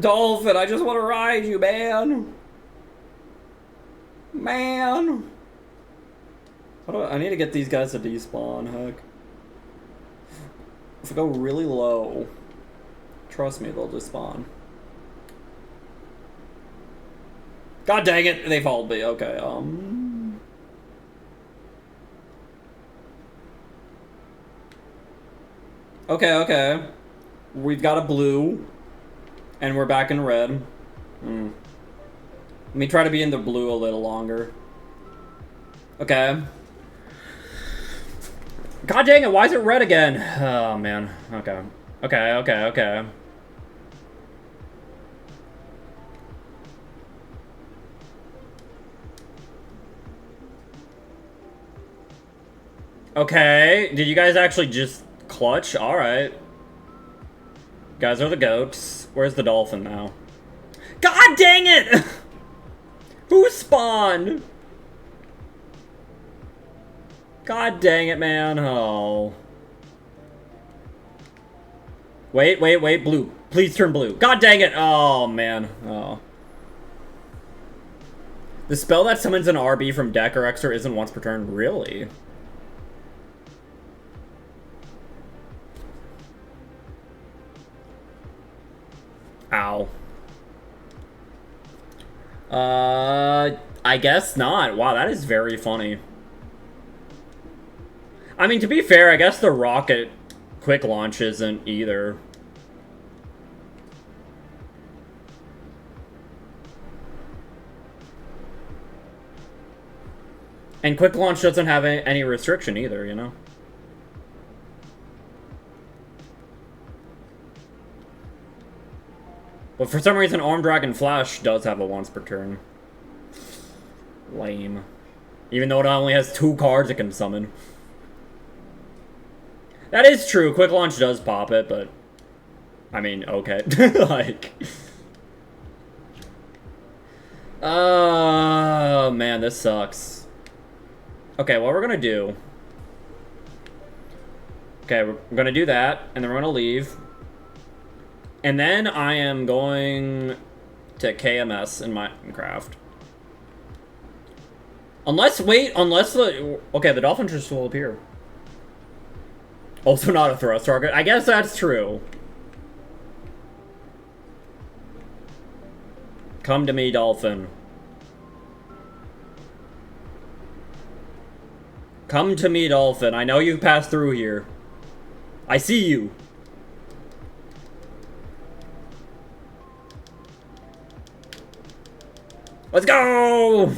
Dolphin, I just want to ride you, man. Man. I need to get these guys to despawn, heck. If I go really low, trust me, they'll despawn. God dang it, they followed me. Okay, Okay. We've got a blue. And we're back in red. Let me try to be in the blue a little longer. Okay. God dang it, why is it red again? Oh, man. Okay. Okay. Okay, did you guys actually just clutch? Alright. Guys are the goats. Where's the Dolphin now? God dang it! Who spawned? God dang it, man. Oh. Wait, blue. Please turn blue. God dang it! Oh, man. Oh. The spell that summons an RB from deck or extra isn't once per turn. Really? Ow. I guess not. Wow, that is very funny. I mean, to be fair, I guess the rocket quick launch isn't either. And quick launch doesn't have any restriction either, you know? But for some reason, Arm Dragon Flash does have a once per turn. Lame. Even though it only has 2 cards it can summon. That is true. Quick Launch does pop it, but... I mean, okay. Like... Oh, man, this sucks. Okay, what we're gonna do... Okay, we're gonna do that, and then we're gonna leave. And then I am going to KMS in Minecraft. Unless the... Okay, the Dolphin just will appear. Also not a thrust target. I guess that's true. Come to me, Dolphin. Come to me, Dolphin. I know you've passed through here. I see you. Let's go!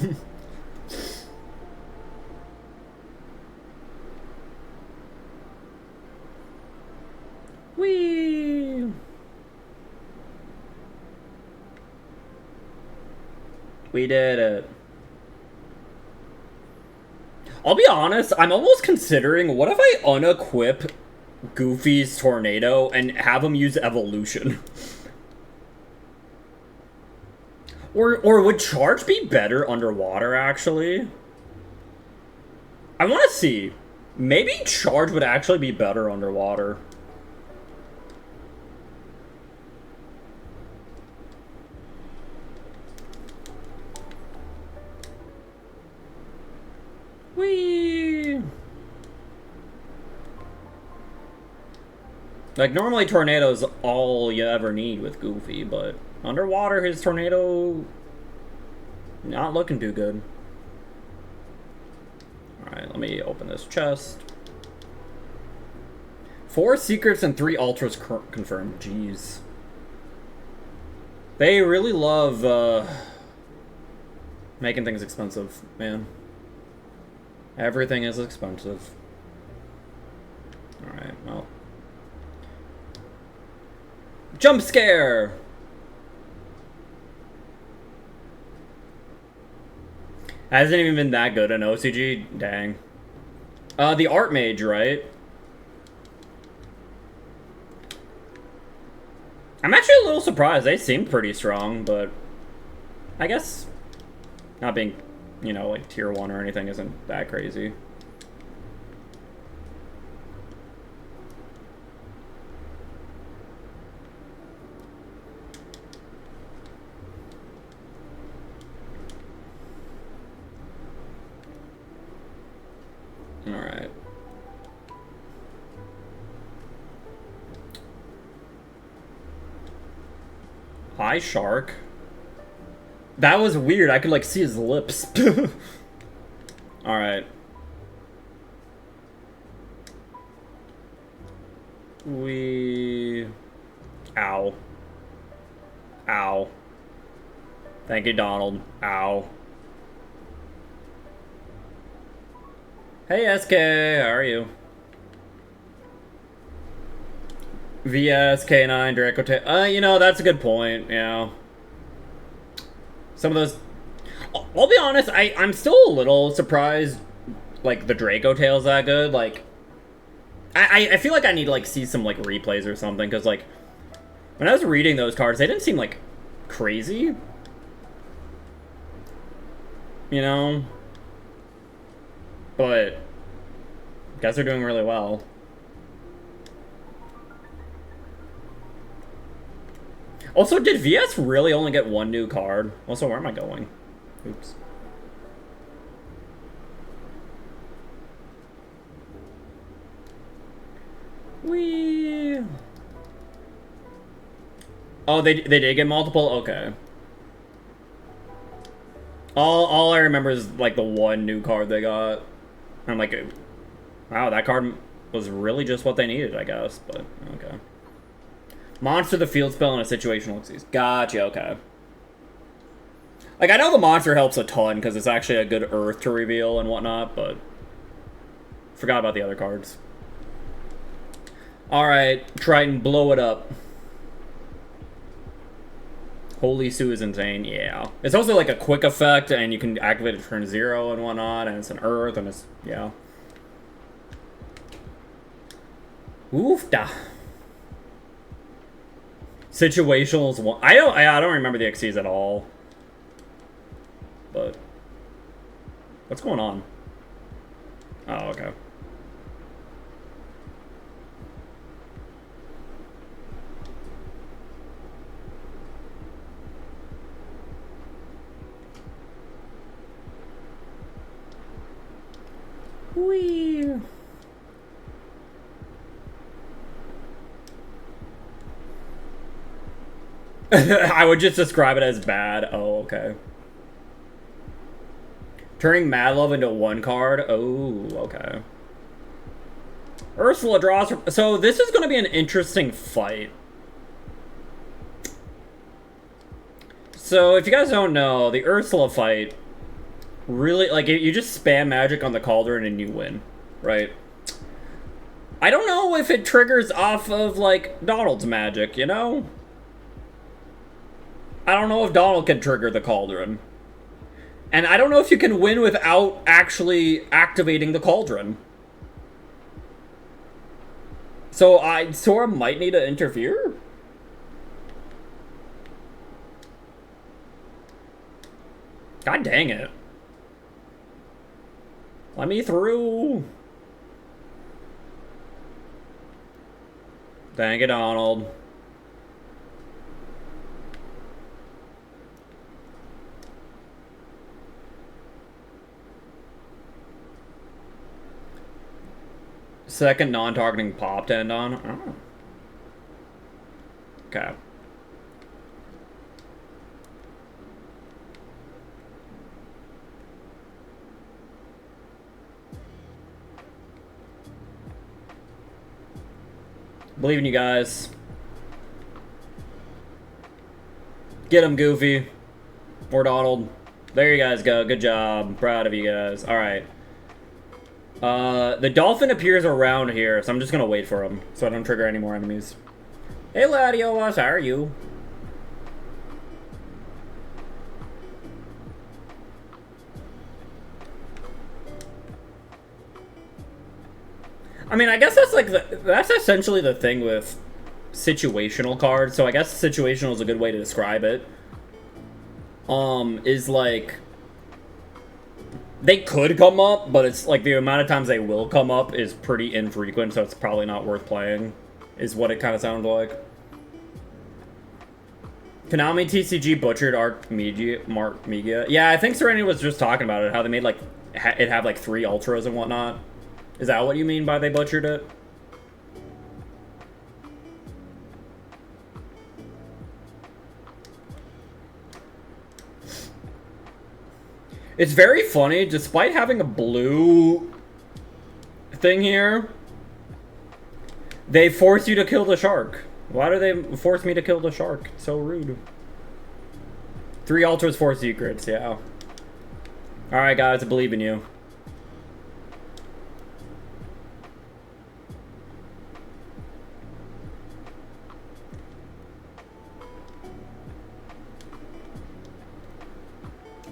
Whee! We did it. I'll be honest, I'm almost considering, what if I unequip Goofy's Tornado and have him use Evolution? Or would Charge be better underwater, actually? I want to see. Maybe Charge would actually be better underwater. Whee! Like, normally Tornado's all you ever need with Goofy, but underwater, his Tornado... not looking too good. Alright, let me open this chest. 4 secrets and 3 ultras confirmed. Jeez. They really love, making things expensive, man. Everything is expensive. Alright, well. Jump scare! Hasn't even been that good in OCG? Dang. The Art Mage, right? I'm actually a little surprised. They seem pretty strong, but... I guess... not being, you know, like, tier 1 or anything isn't that crazy. Alright. Hi, Shark. That was weird. I could, like, see his lips. Alright. Ow. Ow. Thank you, Donald. Ow. Hey, SK, how are you? VS, K9, Draco, you know, that's a good point, yeah. Some of those... I'll be honest, I'm still a little surprised, like, the Draco Tail's that good, like... I feel like I need to, like, see some, like, replays or something, because, like, when I was reading those cards, they didn't seem, like, crazy. You know? But... I guess they're doing really well. Also, did VS really only get 1 new card? Also, where am I going? Oops. Wee. Oh, they did get multiple? Okay. All I remember is, like, the one new card they got. I'm like, wow, that card was really just what they needed, I guess, but okay. Monster the field spell and a situational exceeds. Gotcha, okay. Like, I know the monster helps a ton, because it's actually a good earth to reveal and whatnot, but forgot about the other cards. Alright, Triton, blow it up. Holy Sue is insane, yeah. It's also like a quick effect, and you can activate it turn 0 and whatnot, and it's an earth, and it's, yeah. Oofda. Situationals one. I don't remember the XCs at all. But what's going on? Oh, okay. Whee. I would just describe it as bad. Oh, okay. Turning Mad Love into one card. Oh, okay. Ursula draws. So this is going to be an interesting fight. So if you guys don't know, the Ursula fight really, like, you just spam magic on the cauldron and you win, right? I don't know if it triggers off of, like, Donald's magic, you know? I don't know if Donald can trigger the cauldron. And I don't know if you can win without actually activating the cauldron. So Sora might need to interfere? God dang it. Let me through. Dang it, Donald. Second non-targeting pop to end on. Oh. Okay. Believe in you guys. Get him, Goofy. Or Donald. There you guys go. Good job. Proud of you guys. Alright. The dolphin appears around here, so I'm just gonna wait for him, so I don't trigger any more enemies. Hey, Latios, how are you? I mean, I guess that's like that's essentially the thing with situational cards. So I guess situational is a good way to describe it. Is like they could come up, but it's like the amount of times they will come up is pretty infrequent, so it's probably not worth playing. Is what it kind of sounds like. Konami TCG butchered Art Media. Yeah, I think Serenity was just talking about it. How they made like it have like 3 ultras and whatnot. Is that what you mean by they butchered it? It's very funny, despite having a blue thing here, they force you to kill the shark. Why do they force me to kill the shark? It's so rude. 3 ultras, 4 secrets, yeah. Alright guys, I believe in you.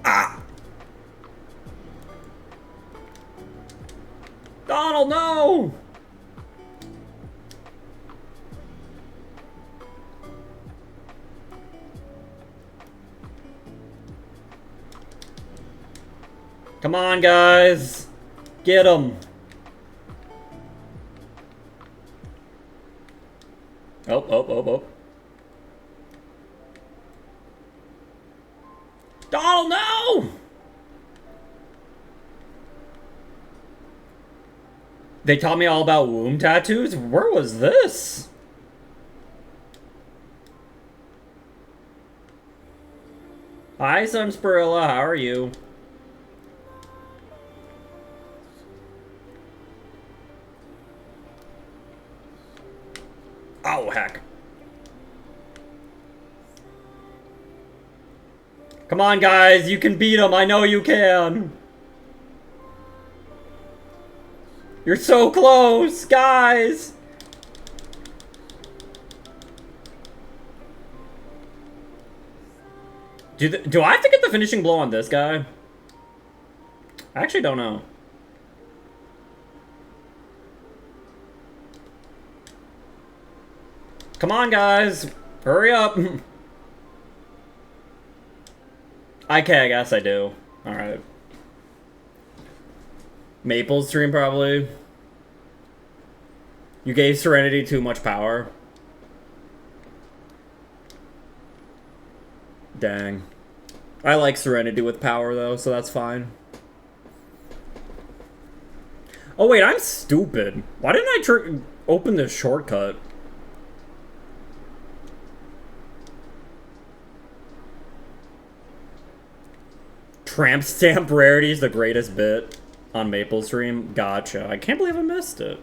Ah! Donald, no! Come on, guys. Get him. Oh. Donald, no! They taught me all about womb tattoos? Where was this? Hi, Sunsparilla, how are you? Oh, heck. Come on, guys, you can beat him. I know you can. You're so close, guys. Do I have to get the finishing blow on this guy? I actually don't know. Come on, guys. Hurry up. Okay, I guess I do. Alright. Maple stream, probably. You gave Serenity too much power. Dang. I like Serenity with power, though, so that's fine. Oh, wait, I'm stupid. Why didn't I open this shortcut? Tramp stamp rarity is the greatest bit on Maple Stream. Gotcha. I can't believe I missed it.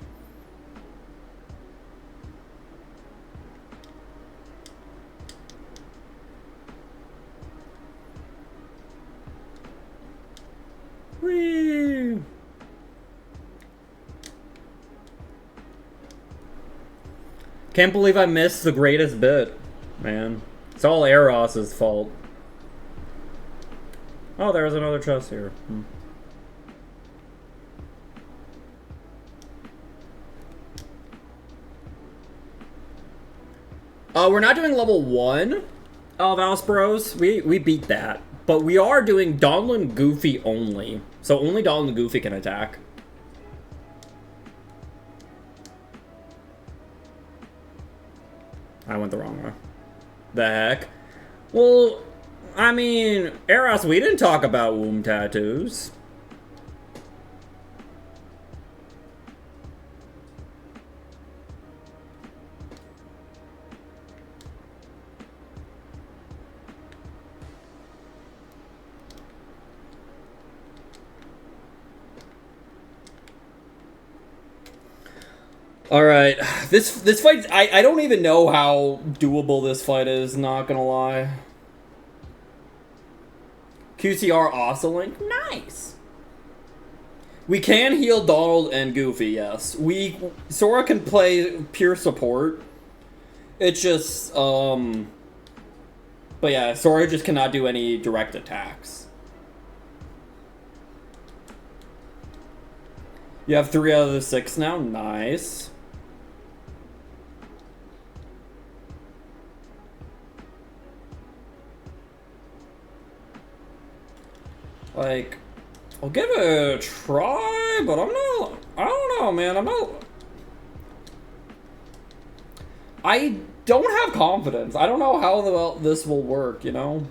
Whee! Can't believe I missed the greatest bit, man. It's all Eros's fault. Oh, there's another chest here. We're not doing level 1 of Alsporos. We beat that. But we are doing Donald and Goofy only. So only Donald and Goofy can attack. I went the wrong way. The heck? Well, I mean, Eros, we didn't talk about womb tattoos. Alright, this fight, I don't even know how doable this fight is, not gonna lie. QCR Oscillink, nice! We can heal Donald and Goofy, yes. Sora can play pure support. It's just, but yeah, Sora just cannot do any direct attacks. You have 3 out of the 6 now, nice. Like, I'll give it a try, but I don't know, man, I don't have confidence. I don't know how this will work, you know?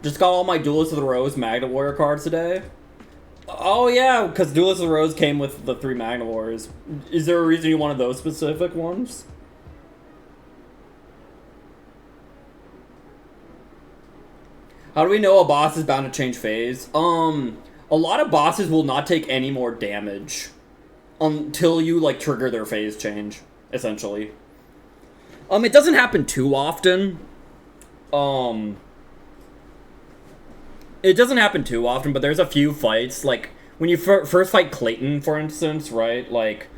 Just got all my Duelist of the Rose Magna Warrior cards today. Oh yeah, because Duelist of the Rose came with the 3 Magna Warriors. Is there a reason you wanted those specific ones? How do we know a boss is bound to change phase? A lot of bosses will not take any more damage until you, like, trigger their phase change, essentially. It doesn't happen too often. It doesn't happen too often, but there's a few fights, like, when you first fight Clayton, for instance, right, like,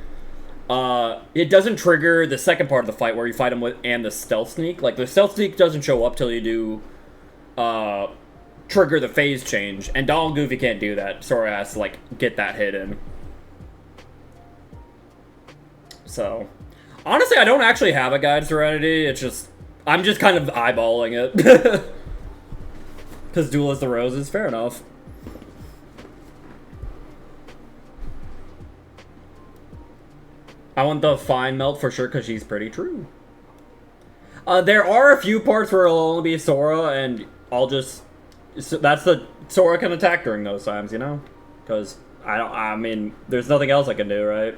it doesn't trigger the second part of the fight where you fight him with, and the Stealth Sneak. Like, the Stealth Sneak doesn't show up till you do, trigger the phase change, and Donald Goofy can't do that. Sora has to, like, get that hit in. So, honestly, I don't actually have a guide to Serenity, it's just, I'm just kind of eyeballing it. Because Duelist the Roses, fair enough. I want the fine melt for sure because she's pretty true. There are a few parts where it'll only be Sora, and I'll just... So that's the... Sora can attack during those times, you know? Because, I mean, there's nothing else I can do, right?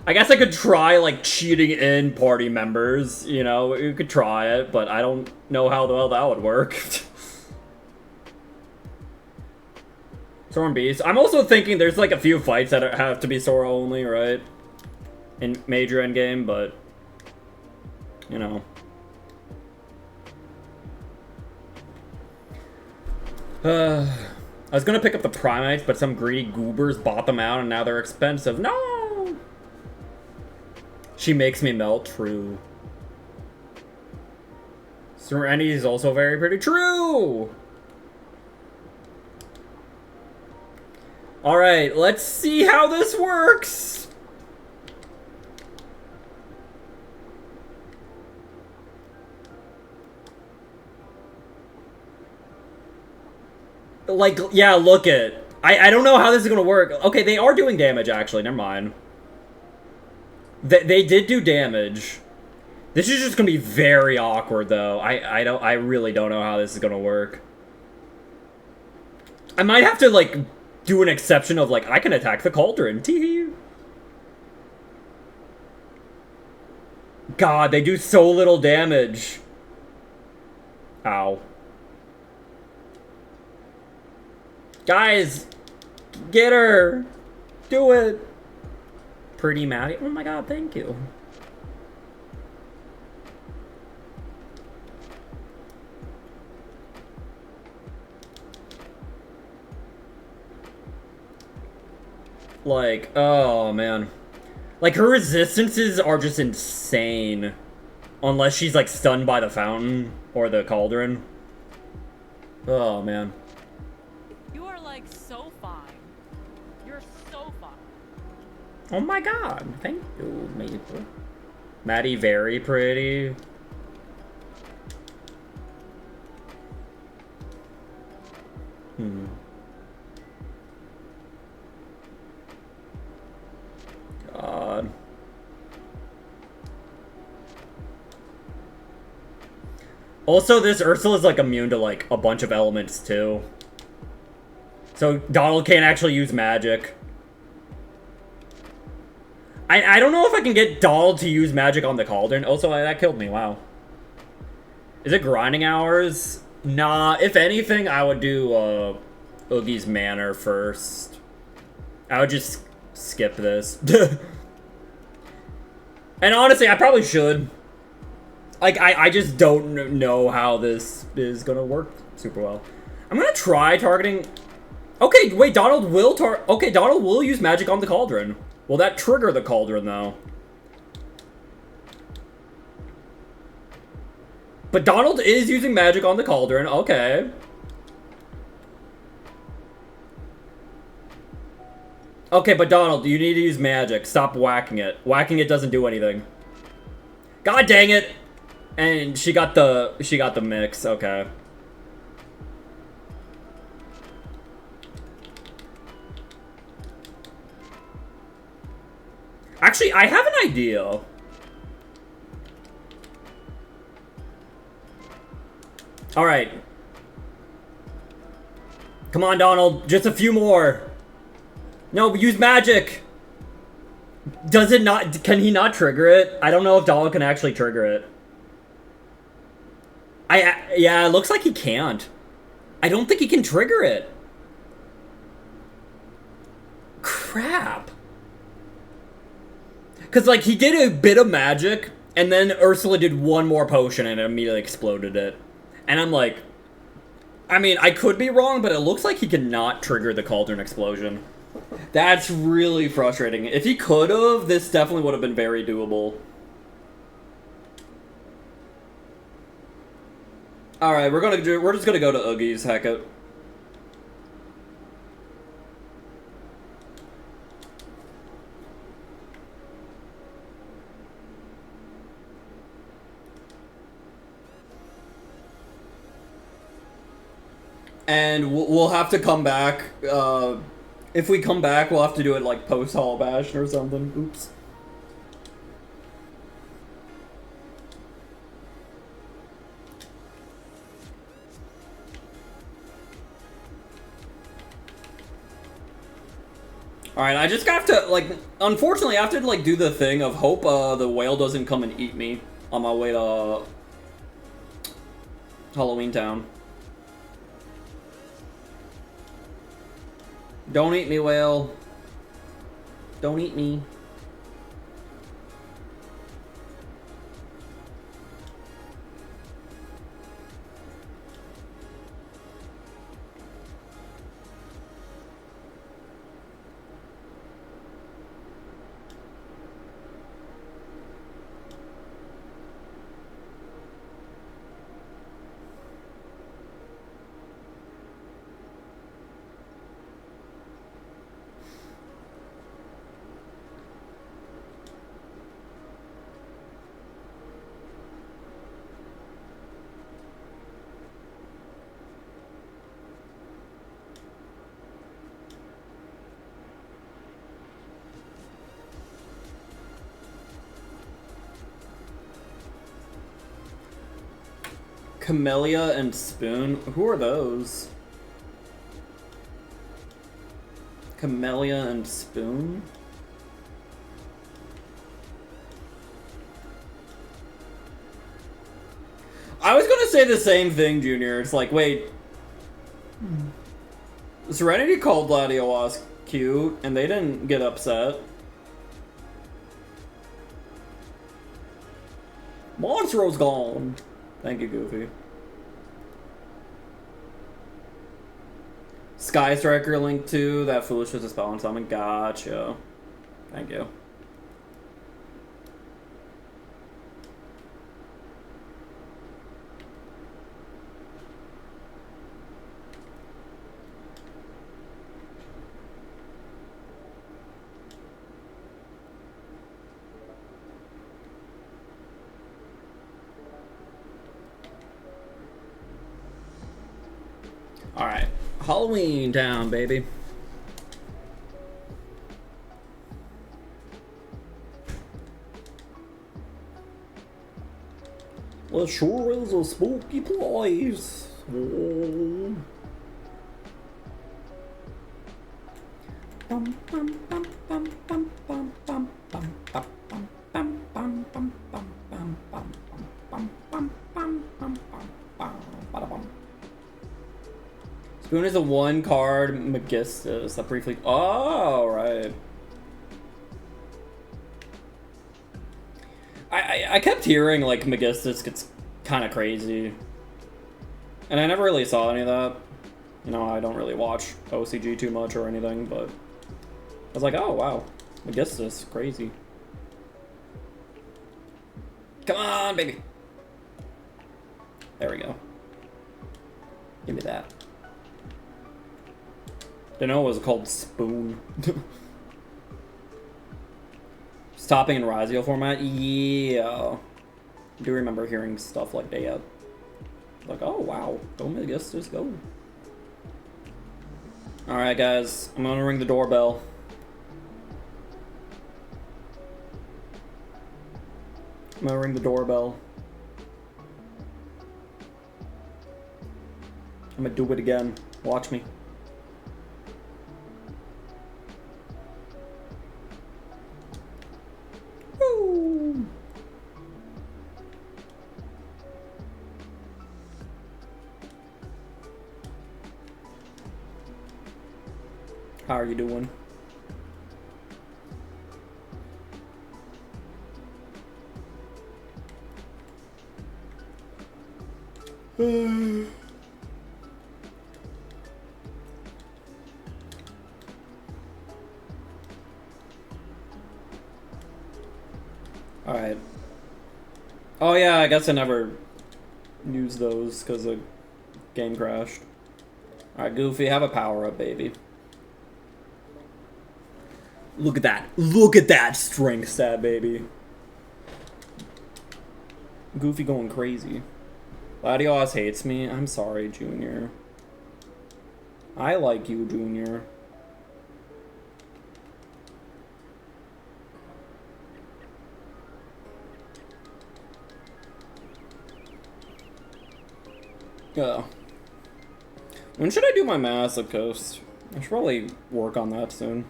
I guess I could try, like, cheating in party members, you know? You could try it, but I don't know how well that would work. Sora and Beast. I'm also thinking there's, like, a few fights that have to be Sora only, right? In major endgame, but... You know. I was gonna pick up the Primates, but some greedy goobers bought them out and now they're expensive. No! She makes me melt. True. Serenity is also very pretty. True! Alright, let's see how this works! Like, yeah, look it. I don't know how this is gonna work. Okay, they are doing damage, actually. Never mind. They did do damage. This is just gonna be very awkward, though. I really don't know how this is gonna work. I might have to, like, do an exception of, like, I can attack the Cauldron. Tee-hee. God, they do so little damage. Ow. Guys, get her. Do it. Pretty Maddie. Oh my god, thank you. Like, oh man. Like, her resistances are just insane. Unless she's, like, stunned by the fountain or the cauldron. Oh man. Oh my god, thank you, Maple. Maddie, very pretty. God. Also, this Ursula's, like, immune to, like, a bunch of elements, too. So, Donald can't actually use magic. I don't know if I can get Donald to use magic on the Cauldron. Also, that killed me. Wow. Is it grinding hours? Nah, if anything, I would do Oogie's Manor first. I would just skip this. And honestly, I probably should. Like, I just don't know how this is gonna work super well. I'm gonna try targeting... Okay, wait, Donald will Okay, Donald will use magic on the Cauldron. Will that trigger the Cauldron, though? But Donald is using magic on the Cauldron. Okay. Okay, but Donald, you need to use magic. Stop whacking it. Whacking it doesn't do anything. God dang it! And she got the mix. Okay. Actually, I have an idea. Alright. Come on, Donald. Just a few more. No, use magic. Does it not... Can he not trigger it? I don't know if Donald can actually trigger it. Yeah, it looks like he can't. I don't think he can trigger it. Crap. Because, like, he did a bit of magic, and then Ursula did one more potion and it immediately exploded it. And I'm like... I mean, I could be wrong, but it looks like he cannot trigger the Cauldron explosion. That's really frustrating. If he could've, this definitely would have been very doable. Alright, we're just gonna go to Oogie's, heck it. And we'll have to come back. If we come back, we'll have to do it like post Hall Bash or something. Oops. Alright, I just have to, like, unfortunately, I have to, like, do the thing of hope the whale doesn't come and eat me on my way to Halloween Town. Don't eat me, whale. Don't eat me. Camellia and Spoon? Who are those? Camellia and Spoon? I was gonna say the same thing, Junior. It's like, wait. Serenity called Gladiolus cute, and they didn't get upset. Monstro's gone. Thank you, Goofy. Sky Striker link 2. That foolish was a spell on summon. Gotcha. Thank you. Alright. Halloween Town, baby. Well, sure is a spooky place. Oh. Spoon is a one card Magistus that briefly. Oh, right. I kept hearing like Magistus gets kind of crazy, and I never really saw any of that. You know, I don't really watch OCG too much or anything, but I was like, oh wow, Magistus, crazy. Come on, baby. There we go. Give me that. Didn't know it was called Spoon. Stopping in Razio format? Yeah. I do remember hearing stuff like that. Like, oh wow, go Magistus, go. Alright guys, I'm gonna ring the doorbell. I'm gonna ring the doorbell. I'm gonna do it again. Watch me. Woo! How are you doing? Alright. Oh yeah, I guess I never used those because the game crashed. Alright, Goofy, have a power-up, baby. Look at that. Look at that strength stat, baby. Goofy going crazy. Gladiolus hates me. I'm sorry, Junior. I like you, Junior. Yeah. When should I do my massive coast? I should probably work on that soon.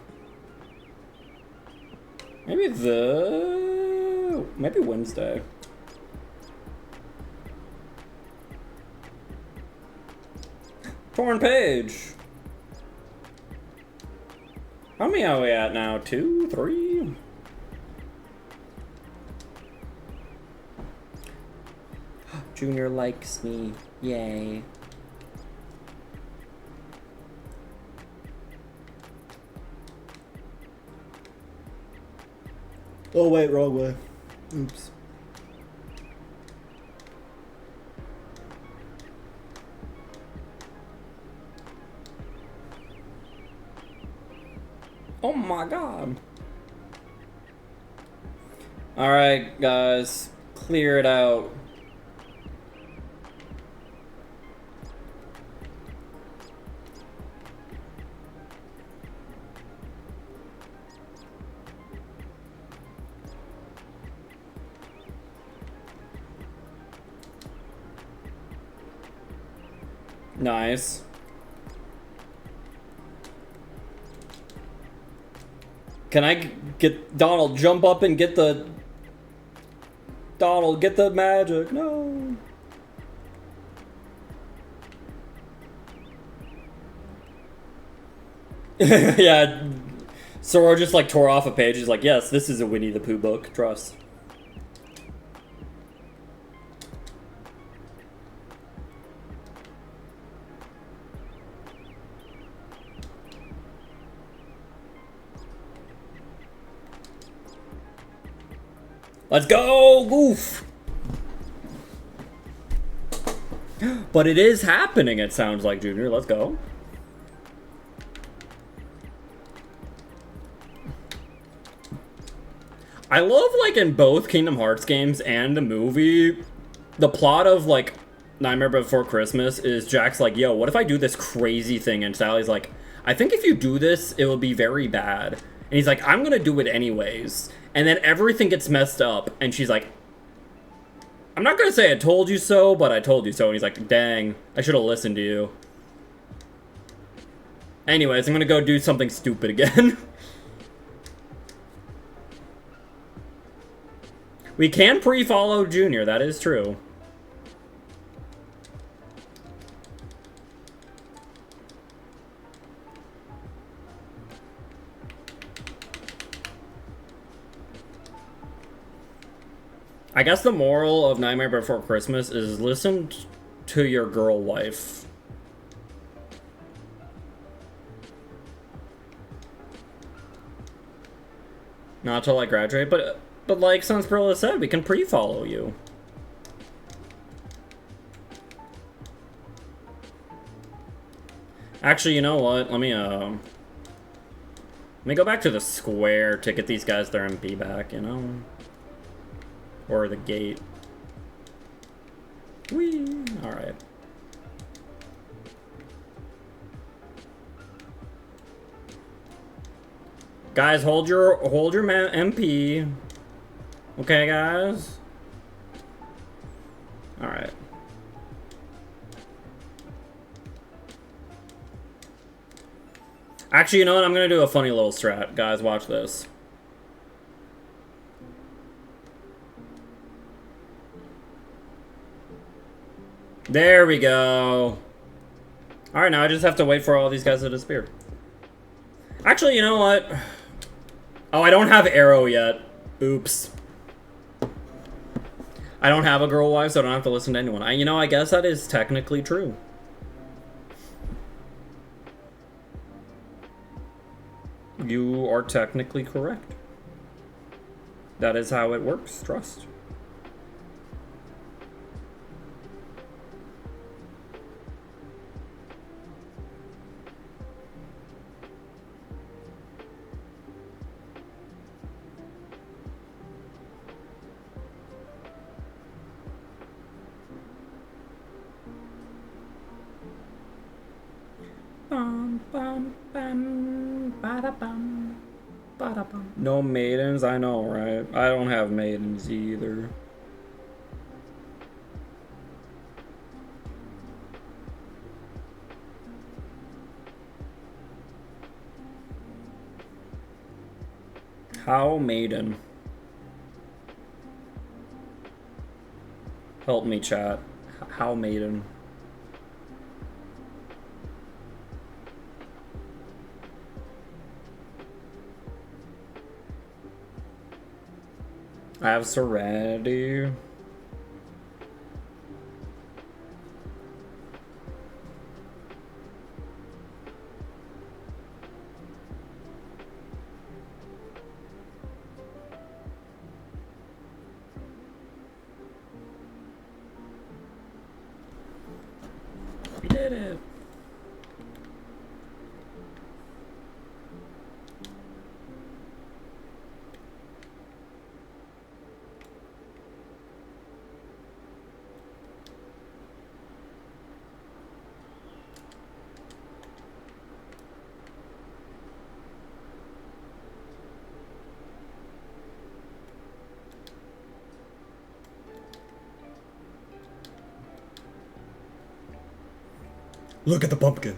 Maybe maybe Wednesday. Torn page. How many are we at now? 2, 3? Junior likes me. Yay. Oh wait, wrong way. Oops. Oh my god. Alright, guys. Clear it out. Nice. Can I get Donald jump up and get the Donald get the magic? No. Yeah. Sora just like tore off a page. He's like, yes, this is a Winnie the Pooh book. Trust. Let's go, Goof! But it is happening, it sounds like, Junior. Let's go. I love, like, in both Kingdom Hearts games and the movie, the plot of, like, Nightmare Before Christmas is Jack's like, yo, what if I do this crazy thing? And Sally's like, I think if you do this, it will be very bad. And he's like, I'm gonna do it anyways. And then everything gets messed up, and she's like, I'm not gonna say I told you so, but I told you so. And he's like, dang, I should have listened to you. Anyways, I'm gonna go do something stupid again. We can pre-follow Junior, that is true. I guess the moral of Nightmare Before Christmas is listen to your girl wife. Not till I graduate, but like Sunsperilla said, we can pre-follow you. Actually, you know what? Let me go back to the square to get these guys their MP back, you know? Or the gate. Whee! Alright. Guys, hold your MP. Okay, guys? Alright. Actually, you know what? I'm gonna do a funny little strat. Guys, watch this. There we go. Alright, now I just have to wait for all these guys to disappear. Actually, you know what? Oh, I don't have Arrow yet. Oops. I don't have a girl wife, so I don't have to listen to anyone. You know, I guess that is technically true. You are technically correct. That is how it works, trust. Bum, bum, bum, ba-da-bum, ba-da-bum. No maidens, I know, right? I don't have maidens either. How maiden? Help me, chat. How maiden? I have Serenity. We did it. Look at the pumpkin.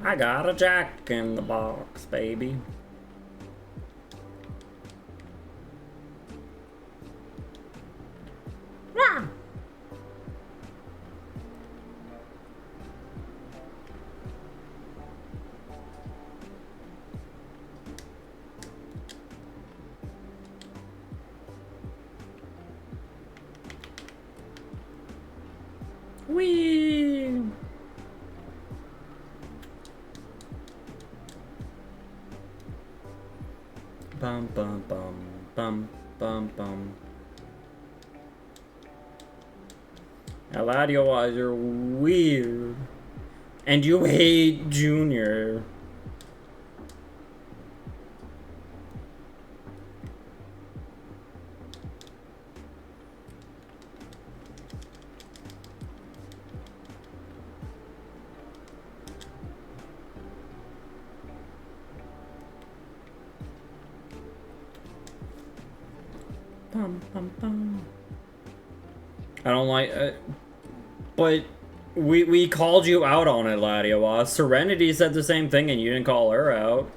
I got a Jack in the Box, baby. Yeah. Wee. Bum bum bum bum bum bum. Eladio, you're weird. And you hate Junior. Bum bum bum. I don't like but we called you out on it, Ladio. Serenity said the same thing and you didn't call her out.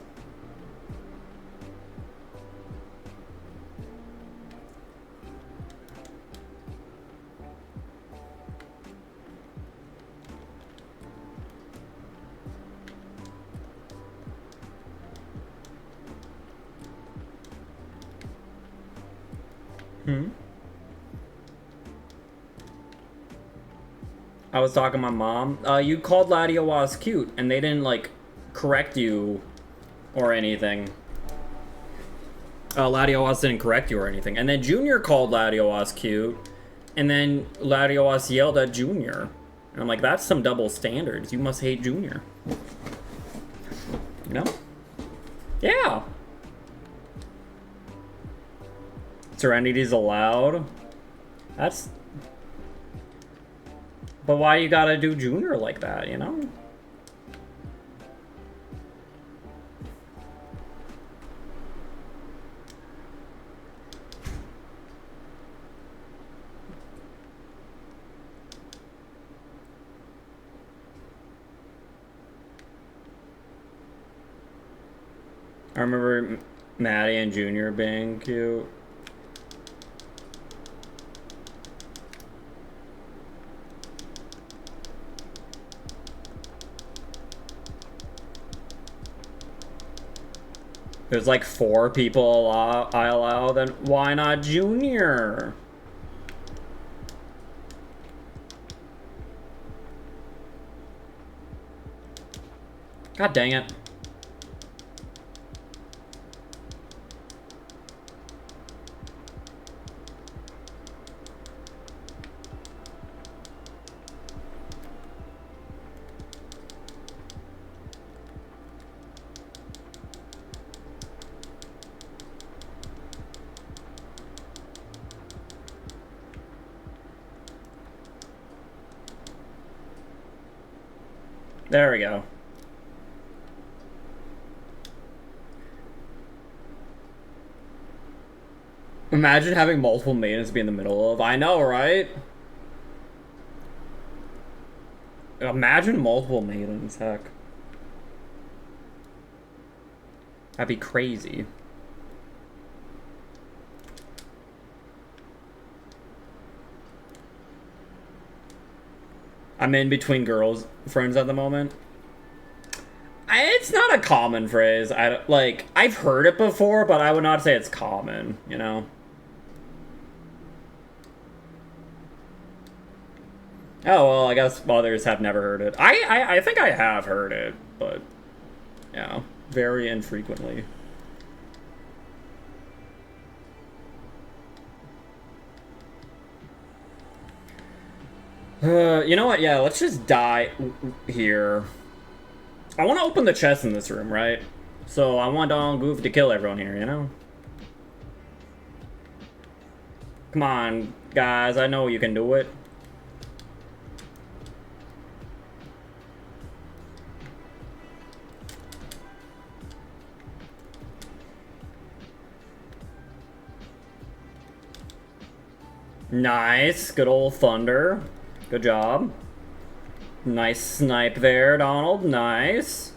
I was talking to my mom. You called Ladio cute, and they didn't, like, correct you or anything. Latios didn't correct you or anything. And then Junior called Latios cute, and then Latios yelled at Junior. And I'm like, that's some double standards. You must hate Junior. You know? Yeah. Serenity's allowed. That's... But why you gotta do Junior like that, you know? I remember Maddie and Junior being cute. There's like 4 people I allow, then why not Junior? God dang it. There we go. Imagine having multiple maidens be in the middle of. I know, right? Imagine multiple maidens, heck. That'd be crazy. I'm in between girls friends at the moment. It's not a common phrase. I've heard it before, but I would not say it's common, you know? Oh, well, I guess others have never heard it. I think I have heard it, but, yeah, very infrequently. You know what? Yeah, let's just die here. I want to open the chest in this room, right? So I want Donald Goof to kill everyone here, you know? Come on, guys. I know you can do it. Nice. Good old thunder. Good job. Nice snipe there, Donald. Nice.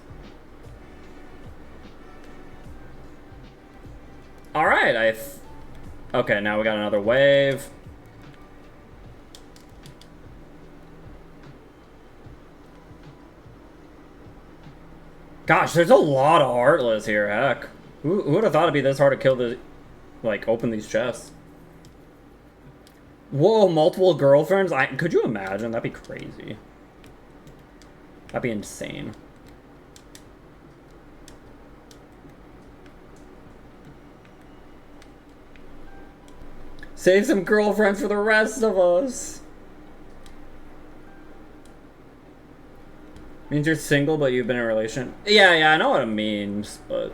Alright, okay, now we got another wave. Gosh, there's a lot of Heartless here, heck. Who would have thought it'd be this hard to kill the... like, open these chests? Whoa, multiple girlfriends? Could you imagine? That'd be crazy. That'd be insane. Save some girlfriends for the rest of us. Means you're single, but you've been in a relation. Yeah, I know what it means, but...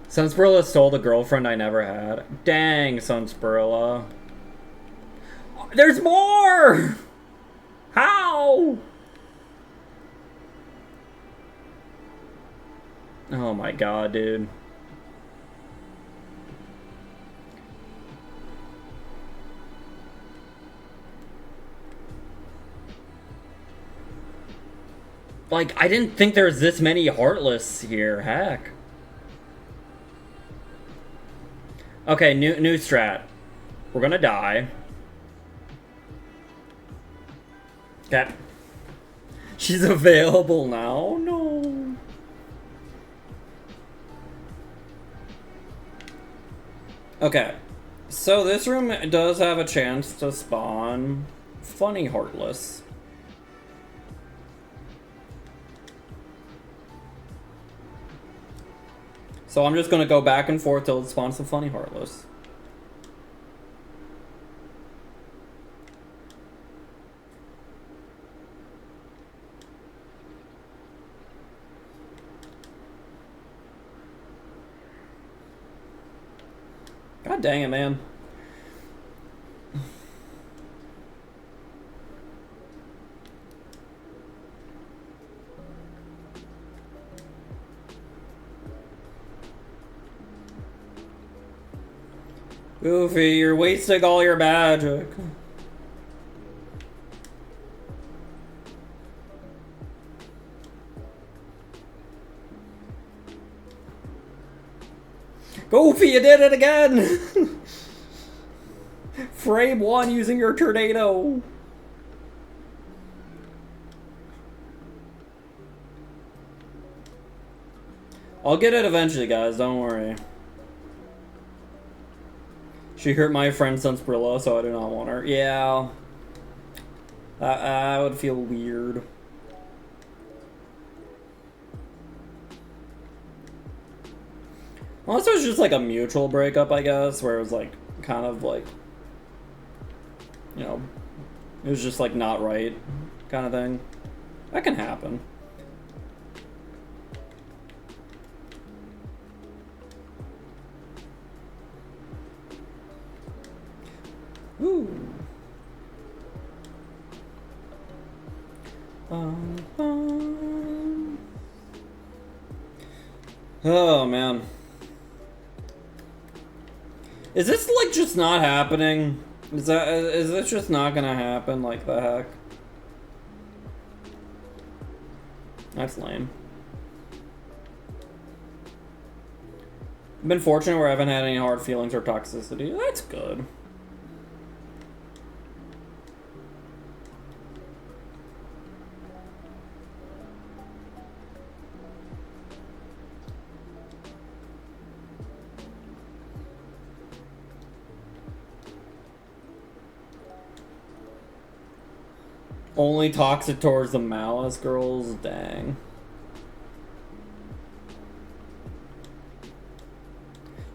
Sunspirilla stole the girlfriend I never had. Dang, Sunspirilla. There's more! How? Oh my god, dude. Like, I didn't think there was this many Heartless here, heck. Okay, new strat. We're gonna die. Okay. She's available now? No. Okay. So this room does have a chance to spawn funny Heartless. So I'm just gonna go back and forth till it spawns some funny Heartless. God dang it, man. Goofy, you're wasting all your magic. Goofy, you did it again! Frame 1 using your tornado. I'll get it eventually, guys, don't worry. She hurt my friend Sunspirilla, so I do not want her. Yeah. I would feel weird. Unless it was just like a mutual breakup, I guess, where it was like, kind of like, you know, it was just like not right kind of thing. That can happen. Ooh. Oh, man. Is this, like, just not happening? Is this just not gonna happen? Like, the heck? That's lame. I've been fortunate where I haven't had any hard feelings or toxicity. That's good. Only toxic towards the Malice girls? Dang.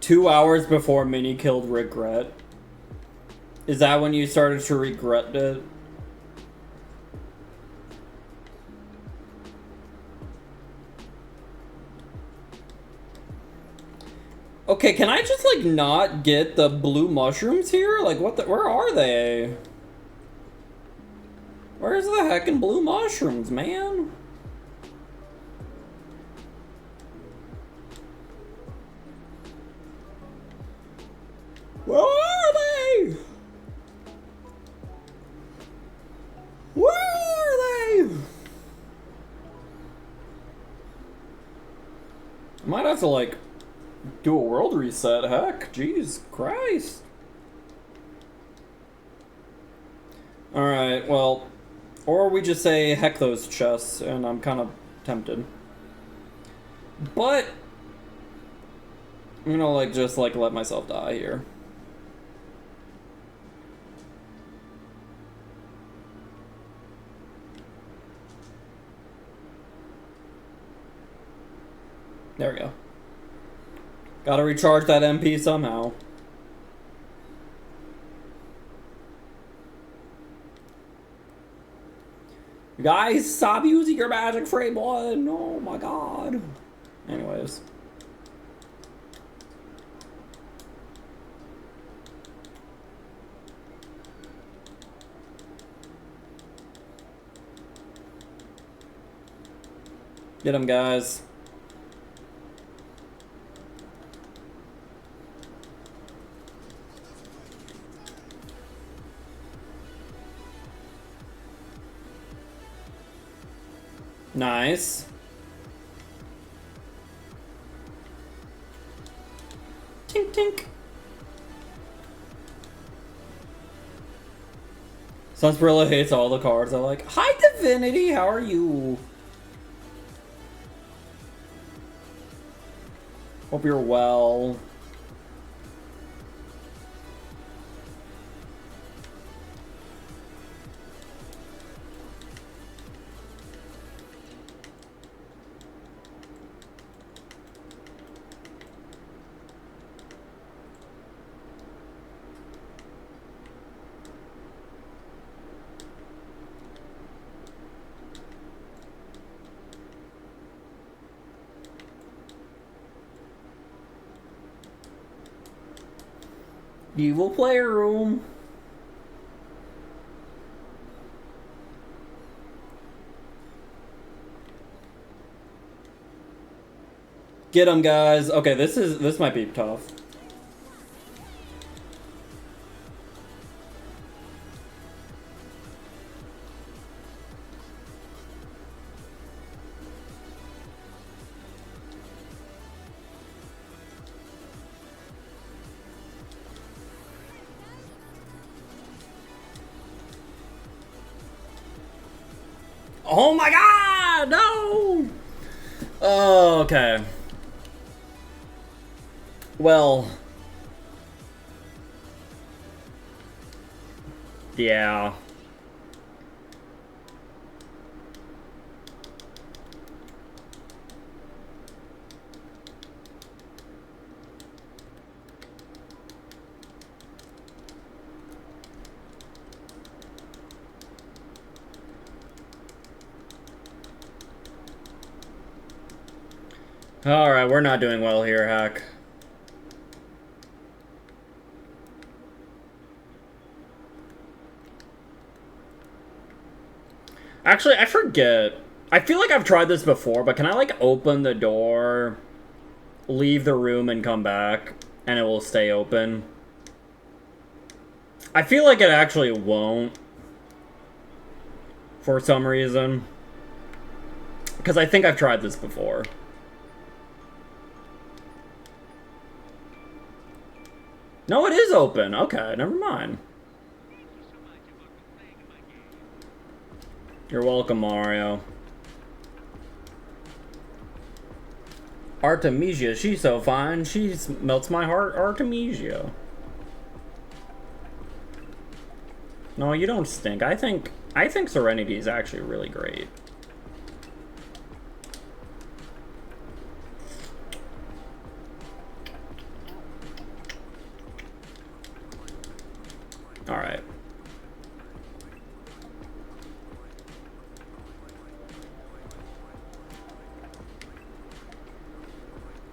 2 hours before Minnie killed Regret. Is that when you started to regret it? Okay, can I just, like, not get the blue mushrooms here? Like, what the- where are they? Where's the heckin' blue mushrooms, man? Where are they? Where are they? I might have to, like, do a world reset. Heck, Jesus Christ. Alright, well, or we just say heck those chests, and I'm kind of tempted. But I'm gonna, like, just, like, let myself die here. There we go. Gotta recharge that MP somehow. Guys, stop using your magic frame one. Oh my god. Anyways. Get him, guys. Nice. Tink tink. Sunsbrilla hates all the cards. I'm like, hi Divinity, how are you? Hope you're well. Evil player room. Get him, guys. Okay, this might be tough. Oh my god, no! Oh, okay. Well. Yeah. Alright, we're not doing well here, Hack. Actually, I forget. I feel like I've tried this before, but can I, like, open the door? leave the room and come back, and it will stay open. I feel like it actually won't. For some reason. Because I think I've tried this before. No, it is open. Okay, never mind. You're welcome, Mario. Artemisia, she's so fine. She melts my heart, Artemisia. No, you don't stink. I think Serenity is actually really great. All right.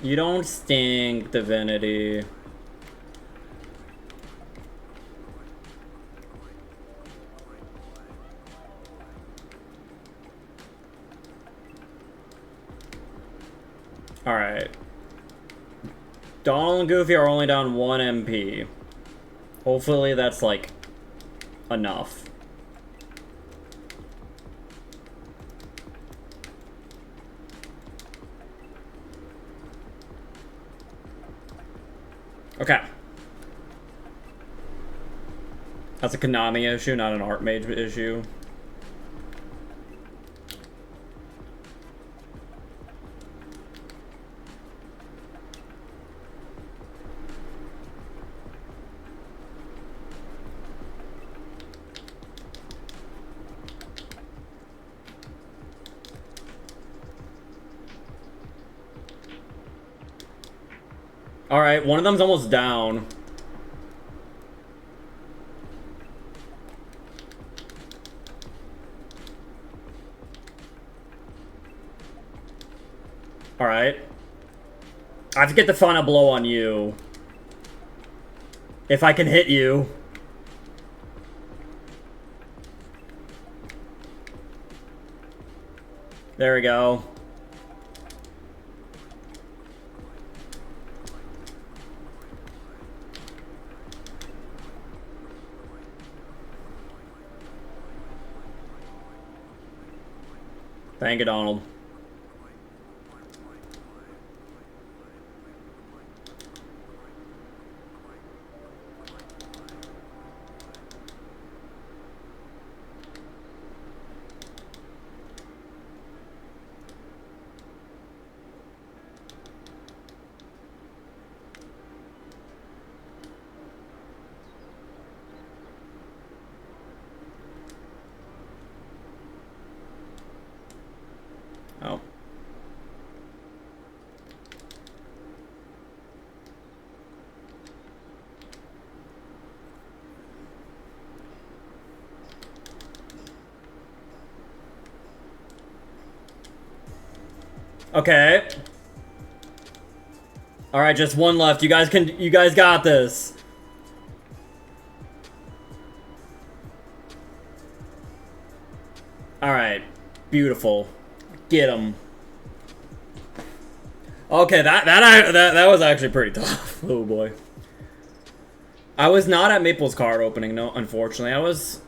You don't stink, Divinity. Alright. Donald and Goofy are only down 1 MP. Hopefully that's, like, enough. Okay. That's a Konami issue, not an Art Mage issue. Alright, one of them's almost down. Alright. I have to get the final blow on you. If I can hit you. There we go. Thank you, Donald. Oh. Okay. All right, just one left. You guys got this. All right. Beautiful. Get him. Okay, that was actually pretty tough. Oh boy. I was not at Maple's card opening, no, unfortunately. I was.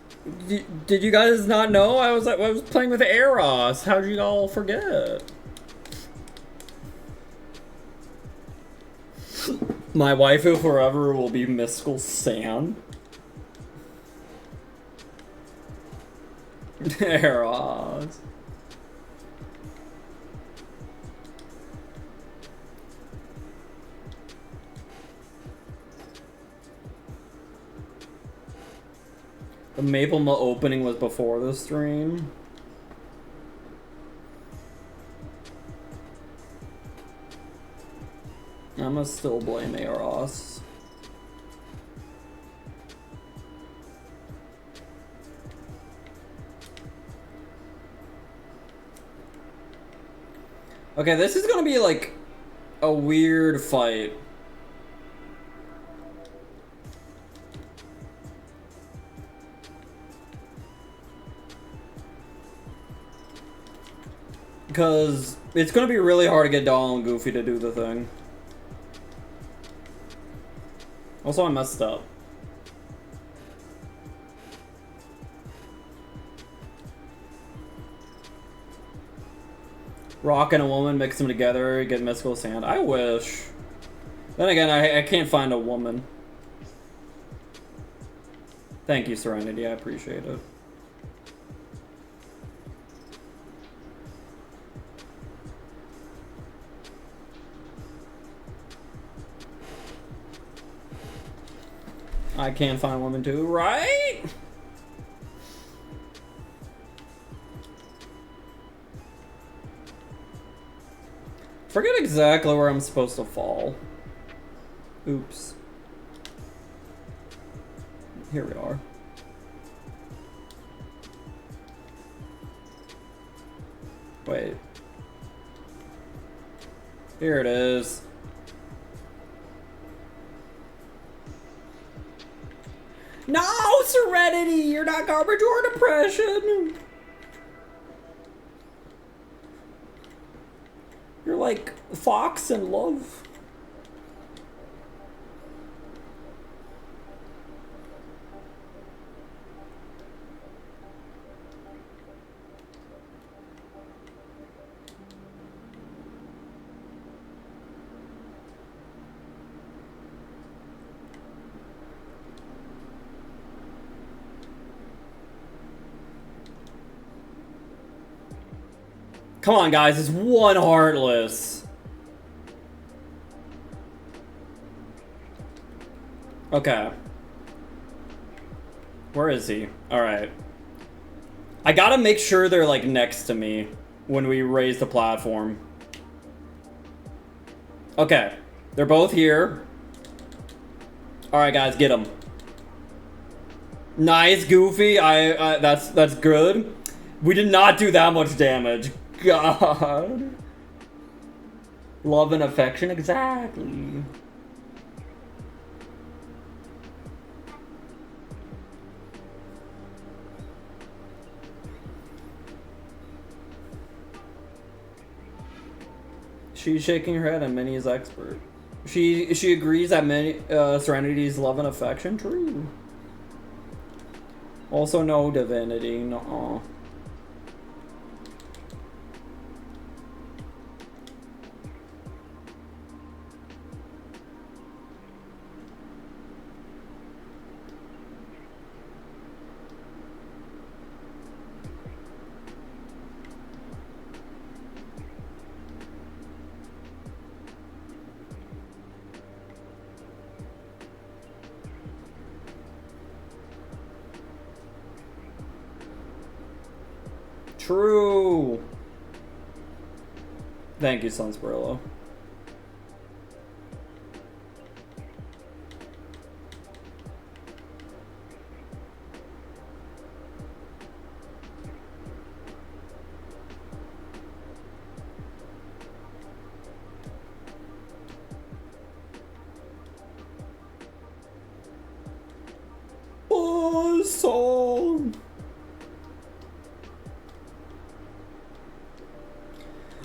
Did you guys not know? I was playing with Eros. How did you all forget? My waifu forever will be Mystical Sand. Eros. The Maple Mill opening was before the stream. I'ma still blame Eros. Okay, this is gonna be like a weird fight. Because it's gonna be really hard to get Donald and Goofy to do the thing. Also, I messed up. Rock and a woman, mix them together, get mystical sand. I wish. Then again, I can't find a woman. Thank you, Serenity. I appreciate it. I can find a woman too, right? Forget exactly where I'm supposed to fall. Oops. Here we are. Wait. Here it is. No, Serenity! You're not garbage or depression! You're like Fox in love. Come on, guys, it's one Heartless. Okay. Where is he? Alright. I gotta make sure they're, like, next to me when we raise the platform. Okay. They're both here. Alright, guys, get them. Nice, Goofy. That's good. We did not do that much damage. God. Love and affection, exactly. She's shaking her head and Minnie is expert. She agrees that Minnie, Serenity's love and affection, true. Also no divinity, no. True. Thank you, Sunsparrow. Song.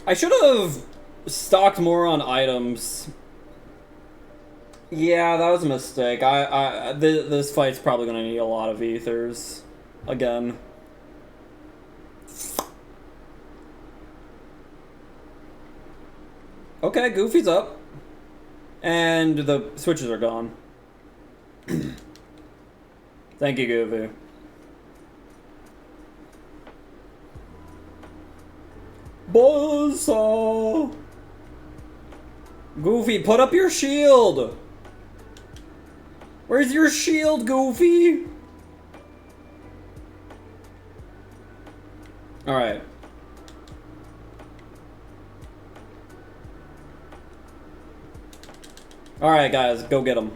I should have stocked more on items. Yeah, that was a mistake. This fight's probably gonna need a lot of ethers again. Okay, Goofy's up. And the switches are gone. Thank you, Goofy. Buzzsaw! Goofy, put up your shield! Where's your shield, Goofy? Alright. Alright, guys, go get him.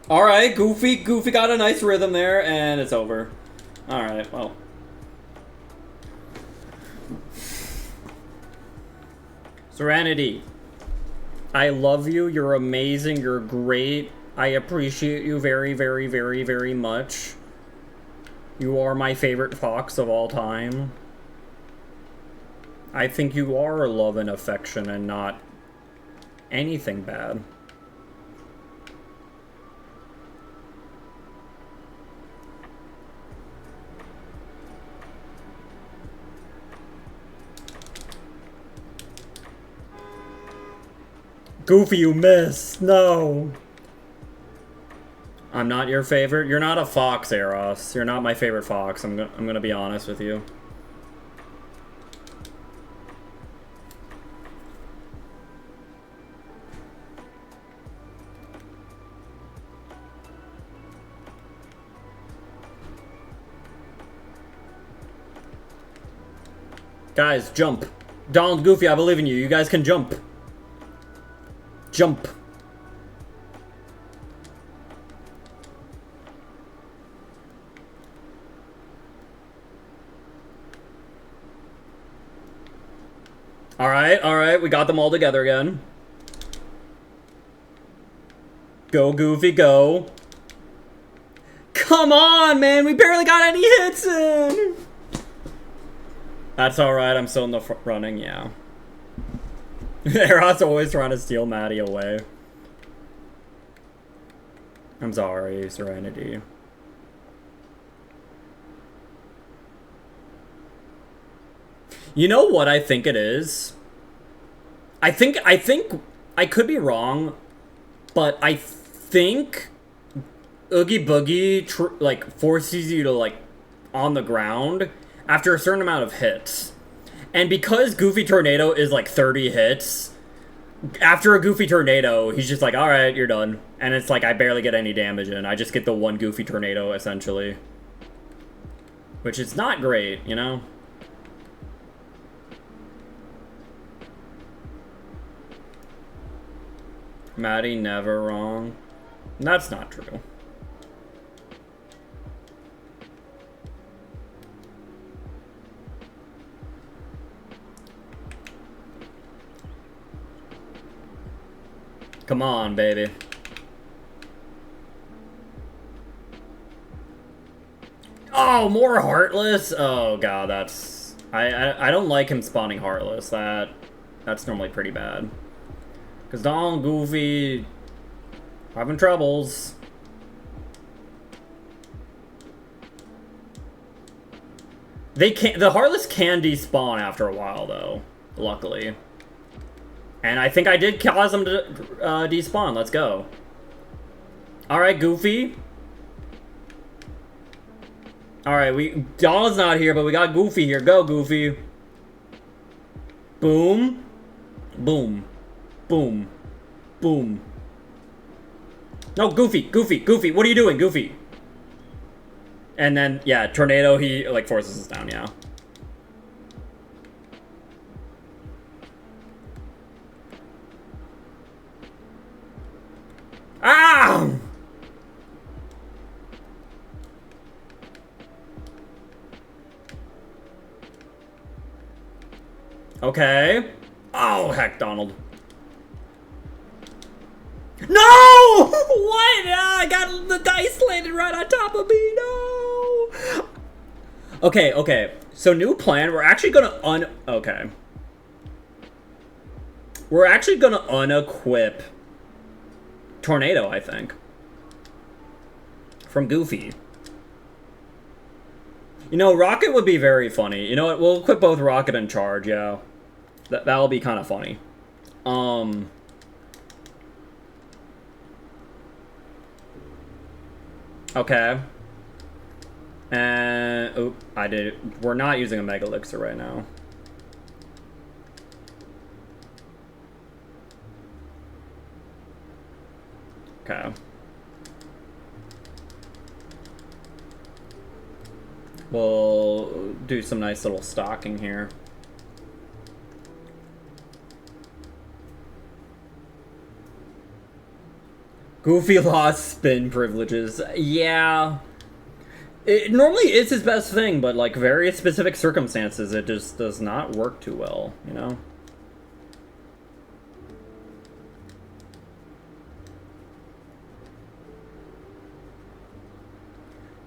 Alright, Goofy got a nice rhythm there, and it's over. Alright, well. Serenity. I love you, you're amazing, you're great. I appreciate you very, very, very, very much. You are my favorite fox of all time. I think you are love and affection and not anything bad. Goofy, you missed. No. I'm not your favorite. You're not a fox, Eros. You're not my favorite fox. I'm gonna be honest with you. Guys, jump. Donald, Goofy, I believe in you. You guys can jump. Jump. Alright, we got them all together again. Go, Goofy, go. Come on, man, we barely got any hits in! That's alright, I'm still in the running, yeah. Eros always trying to steal Maddie away. I'm sorry, Serenity. You know what I think it is? I think I could be wrong, but I think Oogie Boogie like forces you to like on the ground after a certain amount of hits. And because Goofy Tornado is like 30 hits, after a Goofy Tornado, he's just like, alright, you're done. And it's like I barely get any damage in. I just get the one Goofy Tornado essentially. Which is not great, you know? Maddie never wrong. That's not true. Come on, baby. Oh, more Heartless? Oh god, that's... I don't like him spawning Heartless. That's normally pretty bad. Because Donald, Goofy, having troubles. They can't. The Heartless can despawn after a while, though. Luckily, and I think I did cause them to despawn. Let's go. All right, Goofy. All right, Donald's not here, but we got Goofy here. Go, Goofy. Boom, boom. Boom. Boom. No, Goofy, what are you doing, Goofy? And then, yeah, Tornado, he, like, forces us down, yeah. Ah! Okay. Oh, heck, Donald. No! What? I got the dice landed right on top of me. No! Okay. So new plan. We're actually gonna Okay. We're actually gonna unequip Tornado, I think. From Goofy. You know, Rocket would be very funny. You know what? We'll equip both Rocket and Charge, yeah. That'll be kind of funny. Okay. And oh, we're not using a Mega Elixir right now. Okay. We'll do some nice little stocking here. Goofy lost spin privileges. Yeah. It normally is his best thing, but like very specific circumstances, it just does not work too well, you know?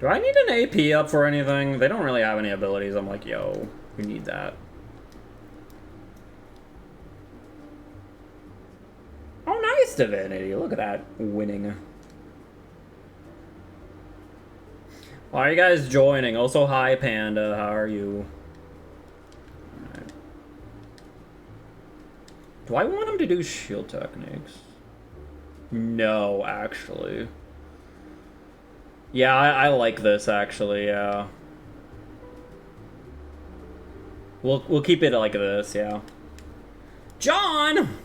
Do I need an AP up for anything? They don't really have any abilities. I'm like, yo, we need that. Nice Divinity. Look at that winning. Why are you guys joining? Also, hi, Panda. How are you? Right. Do I want him to do shield techniques? No, actually. Yeah, I like this, actually, yeah. We'll keep it like this, yeah. John!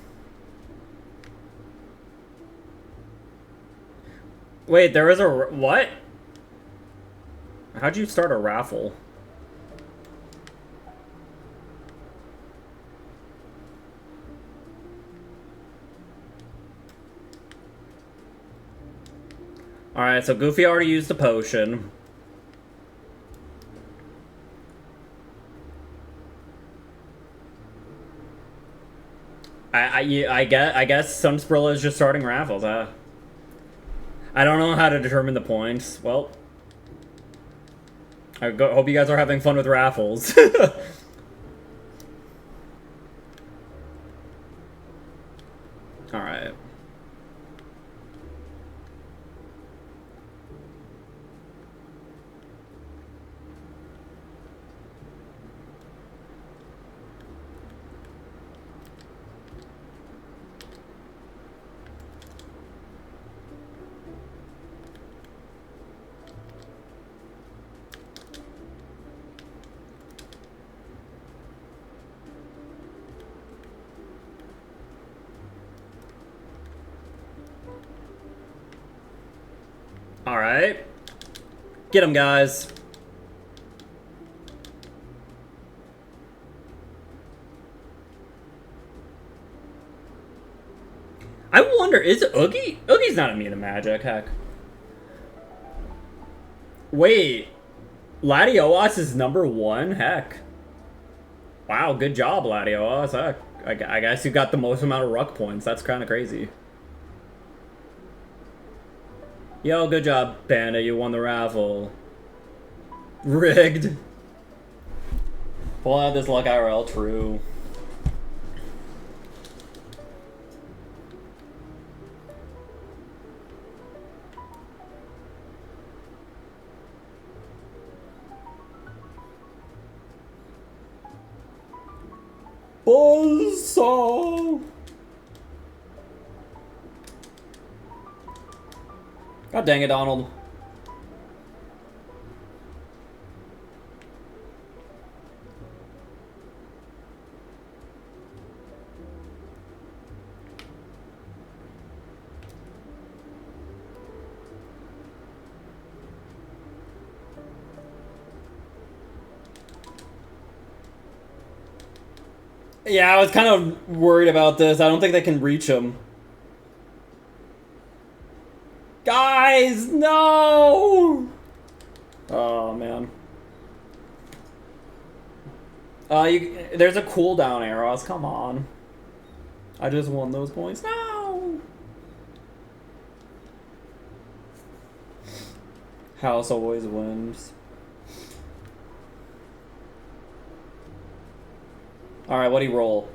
Wait, there is a... What? How'd you start a raffle? Alright, so Goofy already used the potion. I guess Sunsprilla is just starting raffles, huh? I don't know how to determine the points. Well, hope you guys are having fun with raffles. Alright. Alright. Get him, guys. I wonder, is Oogie? Oogie's not immune to magic, heck. Wait. Latios is #1? Heck. Wow, good job, Latios. Heck. I guess you got the most amount of ruck points. That's kind of crazy. Yo, good job, Panda. You won the raffle. Rigged. Pull out this luck IRL, true. Buzzsaw! God dang it, Donald. Yeah, I was kind of worried about this. I don't think they can reach him. Guys, no! Oh, man. There's a cooldown, Eros. Come on. I just won those points. No! House always wins. Alright, what'd he roll?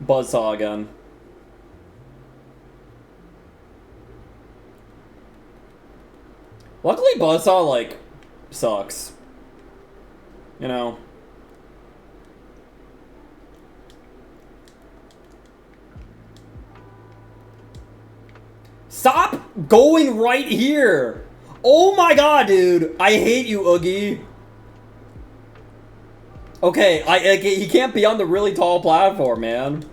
Buzzsaw again. Luckily, Buzzsaw, like, sucks. You know? Stop going right here! Oh my god, dude! I hate you, Oogie. Okay, he can't be on the really tall platform, man.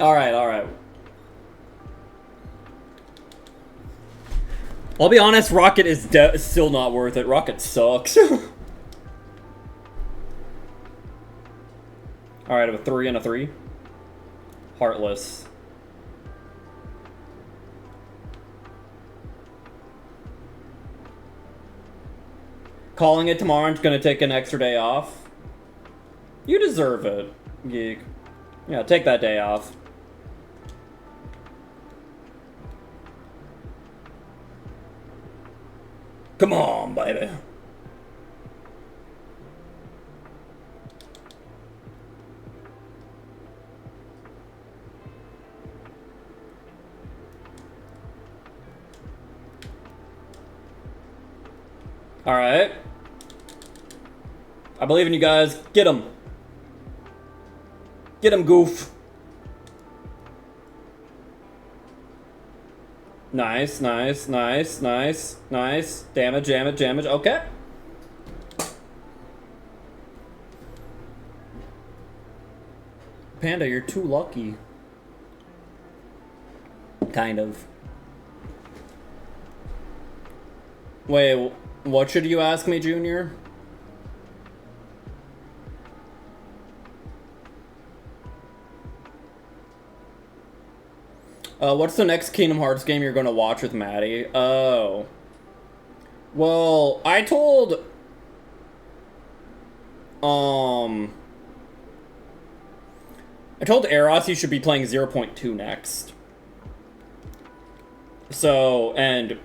Alright, alright. I'll be honest, Rocket is still not worth it. Rocket sucks. Alright, I have a 3 and a 3. Heartless. Calling it tomorrow, I'm gonna take an extra day off. You deserve it, geek. Yeah, take that day off. Come on, baby. Alright. I believe in you guys. Get him. Get him, goof. Nice, nice, nice, nice, nice. Damage, damage, damage. Okay. Panda, you're too lucky. Kind of. Wait, what should you ask me, Junior? What's the next Kingdom Hearts game you're gonna watch with Maddie? Oh. Well, I told... I told Eros he should be playing 0.2 next. So, and...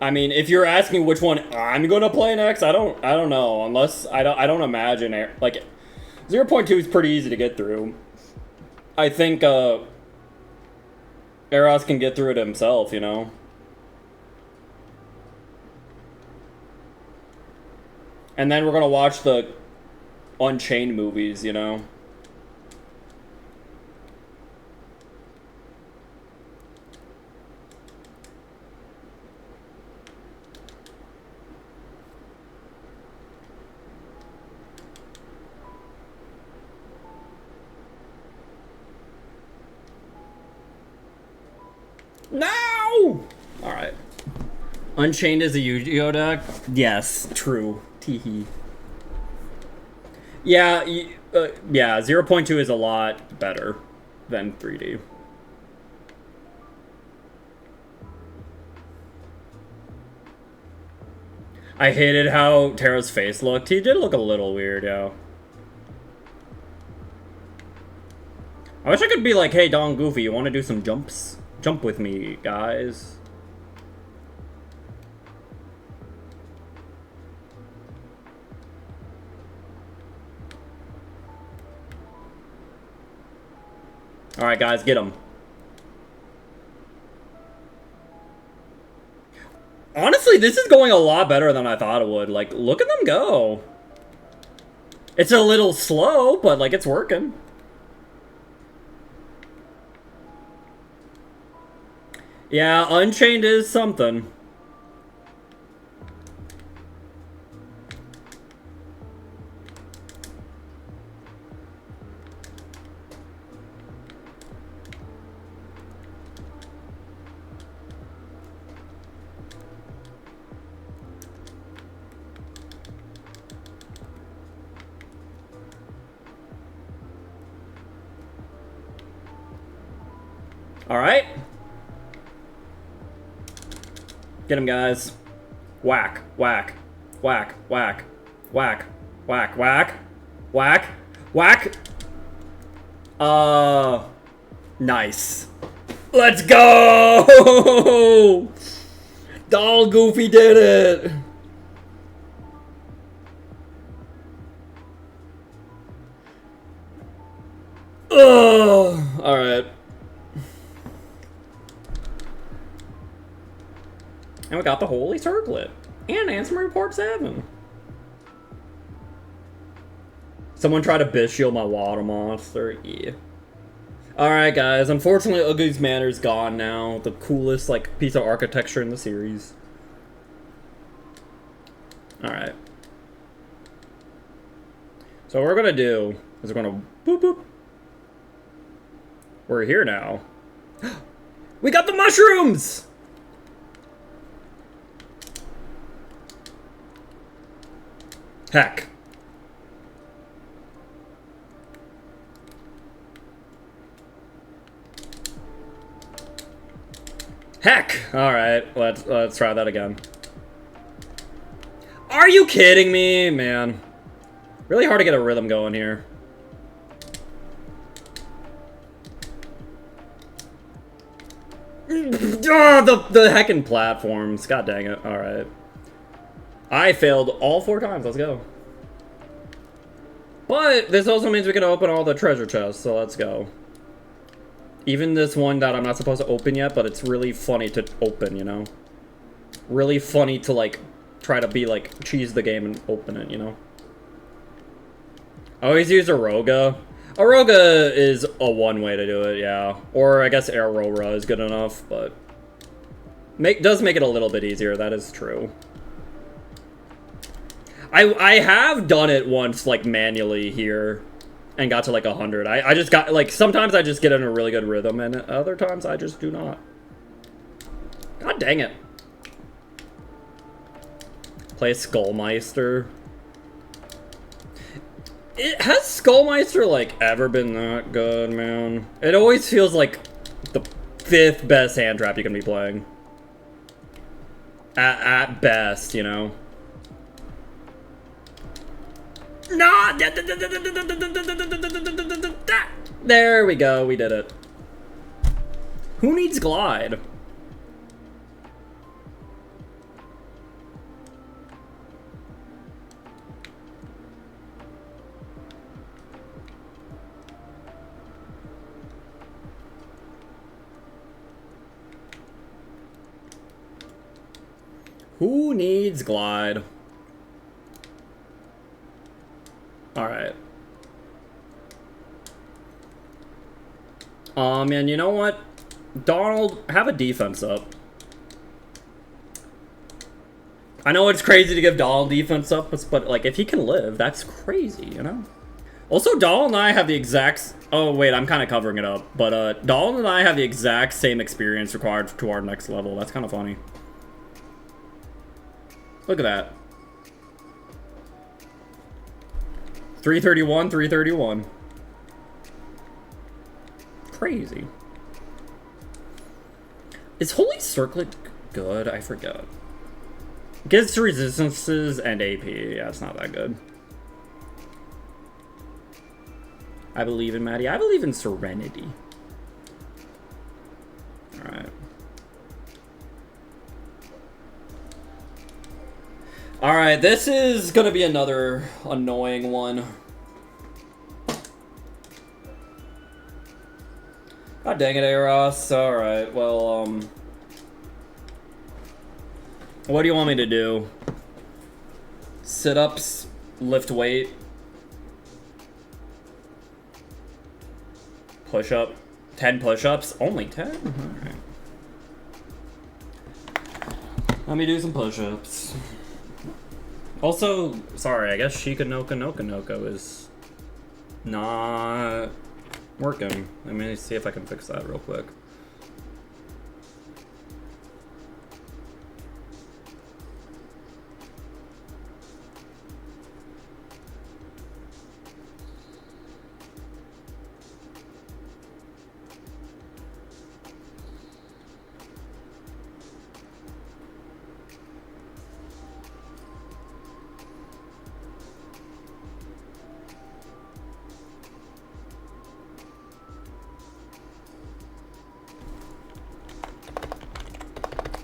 I mean, if you're asking which one I'm gonna play next, I don't know. Unless, I don't imagine, like, 0.2 is pretty easy to get through. I think, Eros can get through it himself, you know? And then we're gonna watch the Unchained movies, you know? No! Alright. Unchained is a Yu-Gi-Oh deck? Yes, true. Teehee. Yeah, yeah, 0.2 is a lot better than 3D. I hated how Tara's face looked. He did look a little weird, yeah. I wish I could be like, hey, Don Goofy, you want to do some jumps? Jump with me, guys. Alright, guys, get him. Honestly, this is going a lot better than I thought it would. Like, look at them go. It's a little slow, but, like, it's working. Yeah, Unchained is something. All right. Get him, guys. Whack, whack, whack, whack, whack, whack, whack, whack, whack. Nice. Let's go! Doll Goofy did it! Ugh! Alright. And we got the Holy Circlet. And Ansem Report 7. Someone try to Bish Shield my water monster. Yeah. Alright, guys. Unfortunately, Ugly's Manor's gone now. The coolest, like, piece of architecture in the series. Alright. So what we're gonna do is we're gonna boop boop. We're here now. We got the mushrooms! Heck. Heck! Alright, let's try that again. Are you kidding me? Man. Really hard to get a rhythm going here. The heckin' platforms. God dang it. Alright. I failed all 4 times. Let's go. But this also means we can open all the treasure chests, so let's go. Even this one that I'm not supposed to open yet, but it's really funny to open, you know? Really funny to, like, try to be, like, cheese the game and open it, you know? I always use Aroga. Aroga is a one way to do it, yeah. Or I guess Aurora is good enough, but... does make it a little bit easier, that is true. I have done it once, like, manually here, and got to, like, 100. I just got, like, sometimes I just get in a really good rhythm, and other times I just do not. God dang it. Play Skullmeister. Has Skullmeister, like, ever been that good, man? It always feels like the 5th best hand trap you can be playing. At best, you know? No! There we go, we did it. Who needs glide? Who needs glide? Alright. And you know what? Donald, have a defense up. I know it's crazy to give Donald defense up, but like, if he can live, that's crazy, you know? Also, Donald and I have the exact... Oh, wait, I'm kind of covering it up. But, Donald and I have the exact same experience required to our next level. That's kind of funny. Look at that. 331, 331. Crazy. Is Holy Circlet good? I forget. Gets resistances and AP. Yeah, it's not that good. I believe in Maddie. I believe in Serenity. Alright. Alright, this is gonna be another annoying one. God dang it, Eros. Alright, well, what do you want me to do? Sit-ups, lift weight, push-up, 10 push-ups? Only 10? Alright. Let me do some push-ups. Also, sorry, I guess Shika Noka Noka Noko is not working. Let me see if I can fix that real quick.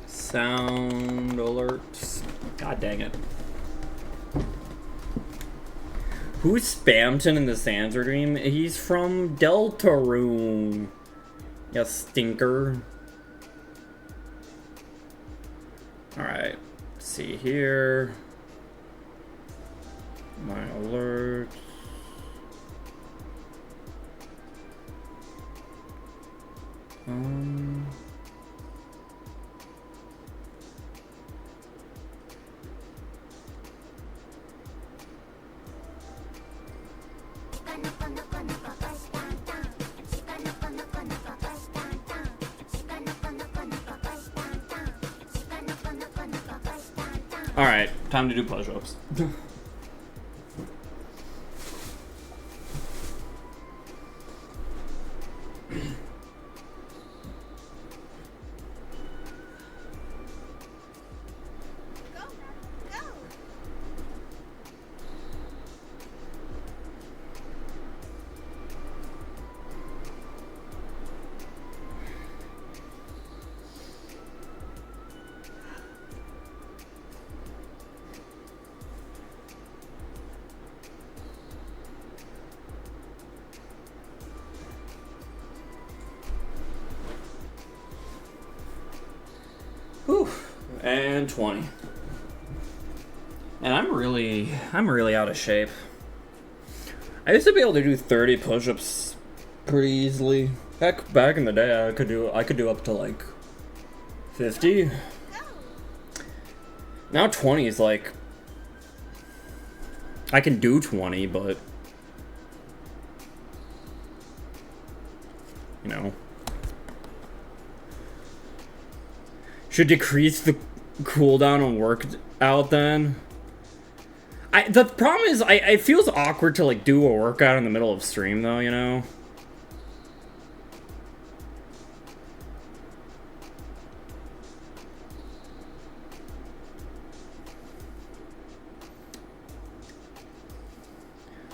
Sound alerts. God dang it. Who's Spamton in the Sands Dream? He's from Deltarune. You stinker. Alright. See here. My alerts. Alright, time to do push-ups. And 20. And I'm really out of shape. I used to be able to do 30 push-ups pretty easily. Back in the day, I could do up to like 50. Now 20 is like, I can do 20, but you know, should decrease the cooldown on workout then. The problem is, it feels awkward to like do a workout in the middle of stream though, you know?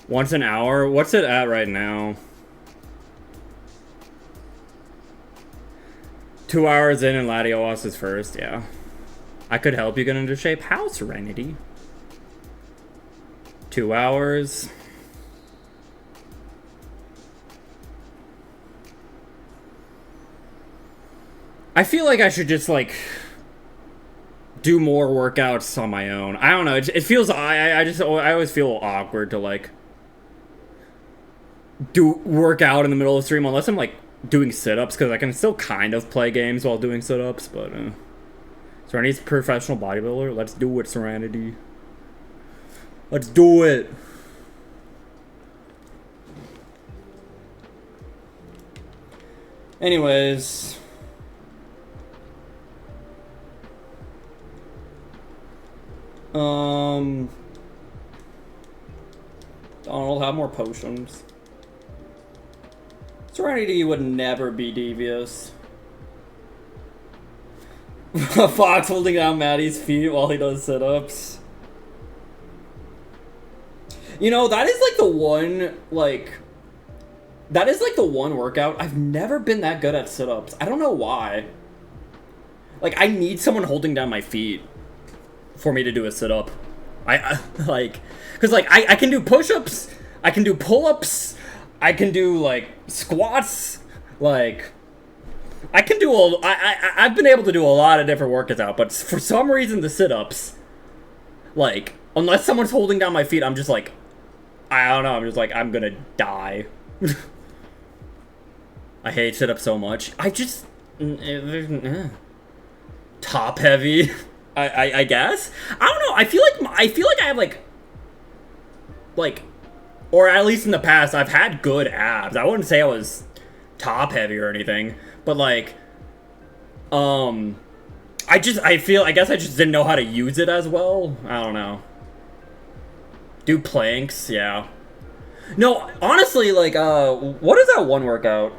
Once an hour? What's it at right now? 2 hours in and Latios is first, yeah. I could help you get into shape. How, Serenity? 2 hours. I feel like I should just like do more workouts on my own. I don't know. It feels I always feel awkward to like do work out in the middle of the stream unless I'm like doing sit-ups, because I can still kind of play games while doing sit-ups, but Serenity's a professional bodybuilder. Let's do it, Serenity. Let's do it. Anyways, Donald, have more potions. Serenity would never be devious. Fox holding down Maddie's feet while he does sit-ups. You know, that is like the one, like... That is like the one workout. I've never been that good at sit-ups. I don't know why. Like, I need someone holding down my feet for me to do a sit-up. Like... Because, like, I can do push-ups. I can do pull-ups. I can do, like, squats. Like... I can do I've been able to do a lot of different workouts out, but for some reason the sit-ups, like, unless someone's holding down my feet, I'm just like, I don't know, I'm just like, I'm gonna die. I hate sit-ups so much. I just, top heavy, I guess? I don't know, I feel like I have, like, or at least in the past, I've had good abs. I wouldn't say I was top heavy or anything. But, like, I guess I just didn't know how to use it as well. I don't know. Do planks, yeah. No, honestly, like, what is that one workout?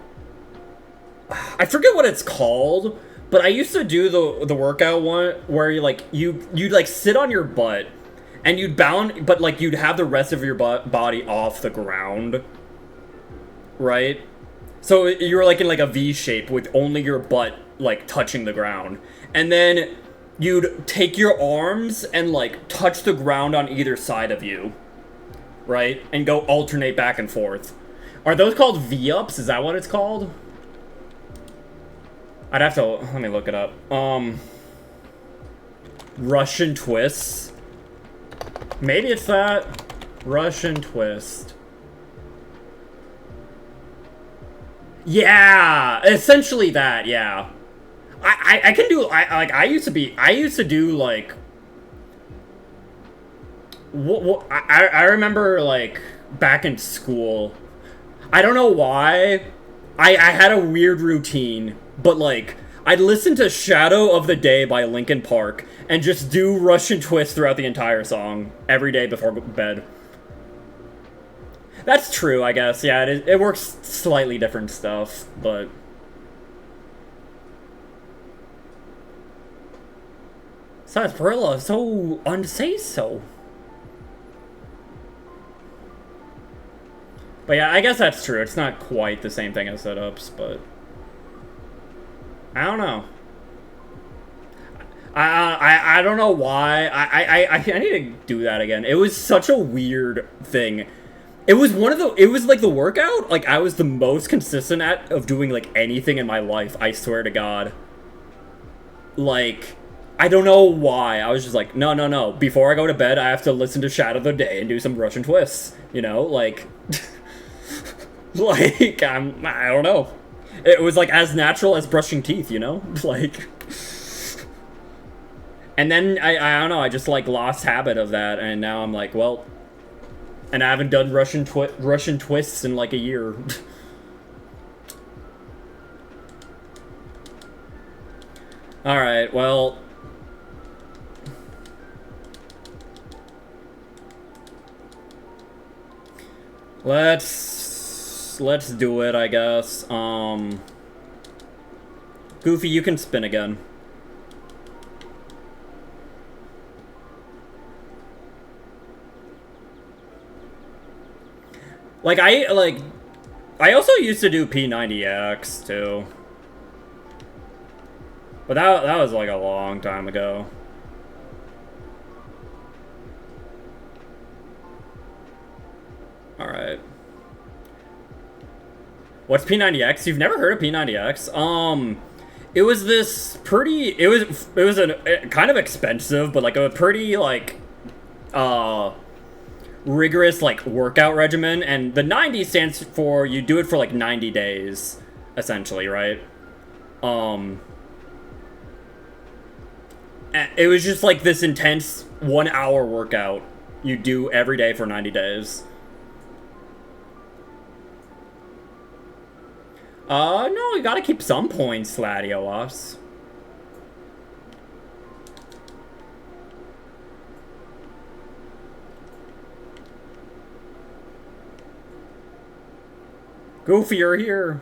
I forget what it's called, but I used to do the workout one where you'd like sit on your butt and you'd bound, but like you'd have the rest of your body off the ground, right? So you're like in like a V shape with only your butt like touching the ground. And then you'd take your arms and like touch the ground on either side of you. Right? And go alternate back and forth. Are those called V-ups? Is that what it's called? I'd have to, let me look it up. Russian twists. Maybe it's that. Russian twist. Yeah, essentially that, yeah. I can do, I used to do, like, I remember, like, back in school, I don't know why, I had a weird routine, but, like, I'd listen to Shadow of the Day by Linkin Park, and just do Russian twist throughout the entire song, every day before bed. That's true, I guess. Yeah, it works slightly different stuff, but... Sarsaparilla is so unsafe. But yeah, I guess that's true. It's not quite the same thing as sit-ups, but... I don't know. I don't know why. I need to do that again. It was such a weird thing. It was like the workout, like, I was the most consistent of doing, like, anything in my life, I swear to God. Like, I don't know why. I was just like, no, no, no. Before I go to bed, I have to listen to Shadow of the Day and do some Russian twists. You know, like, like I don't know. It was like as natural as brushing teeth. You know, like. And then I don't know. I just like lost habit of that, and now I'm like, well, and I haven't done Russian twists in like a year. All right, well. Let's do it, I guess. Goofy, you can spin again. I also used to do P90X too. But that was like a long time ago. Alright. What's P90X? You've never heard of P90X? It was this pretty... It was a kind of expensive, but like a pretty, like... rigorous, like, workout regimen. And the 90 stands for... You do it for, like, 90 days, essentially, right? It was just, like, this intense 1 hour workout you do every day for 90 days. No, you gotta keep some points, Latios. Goofy, you're here.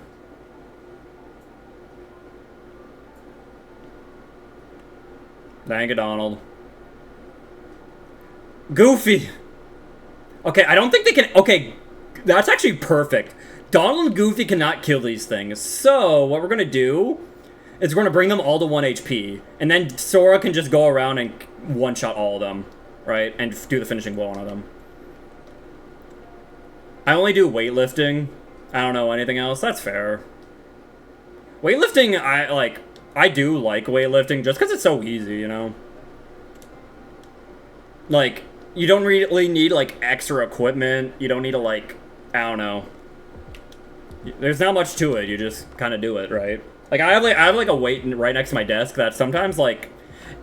Dang it, Donald. Goofy! Okay, I don't think they can... Okay, that's actually perfect. Donald and Goofy cannot kill these things. So, what we're gonna do is we're gonna bring them all to 1 HP. And then Sora can just go around and one-shot all of them, right? And do the finishing blow on them. I only do weightlifting. I don't know anything else. That's fair. Weightlifting, I do like weightlifting just because it's so easy, you know? Like, you don't really need, like, extra equipment. You don't need to, like, I don't know. There's not much to it. You just kind of do it, right? Like, I have like a weight right next to my desk that sometimes, like,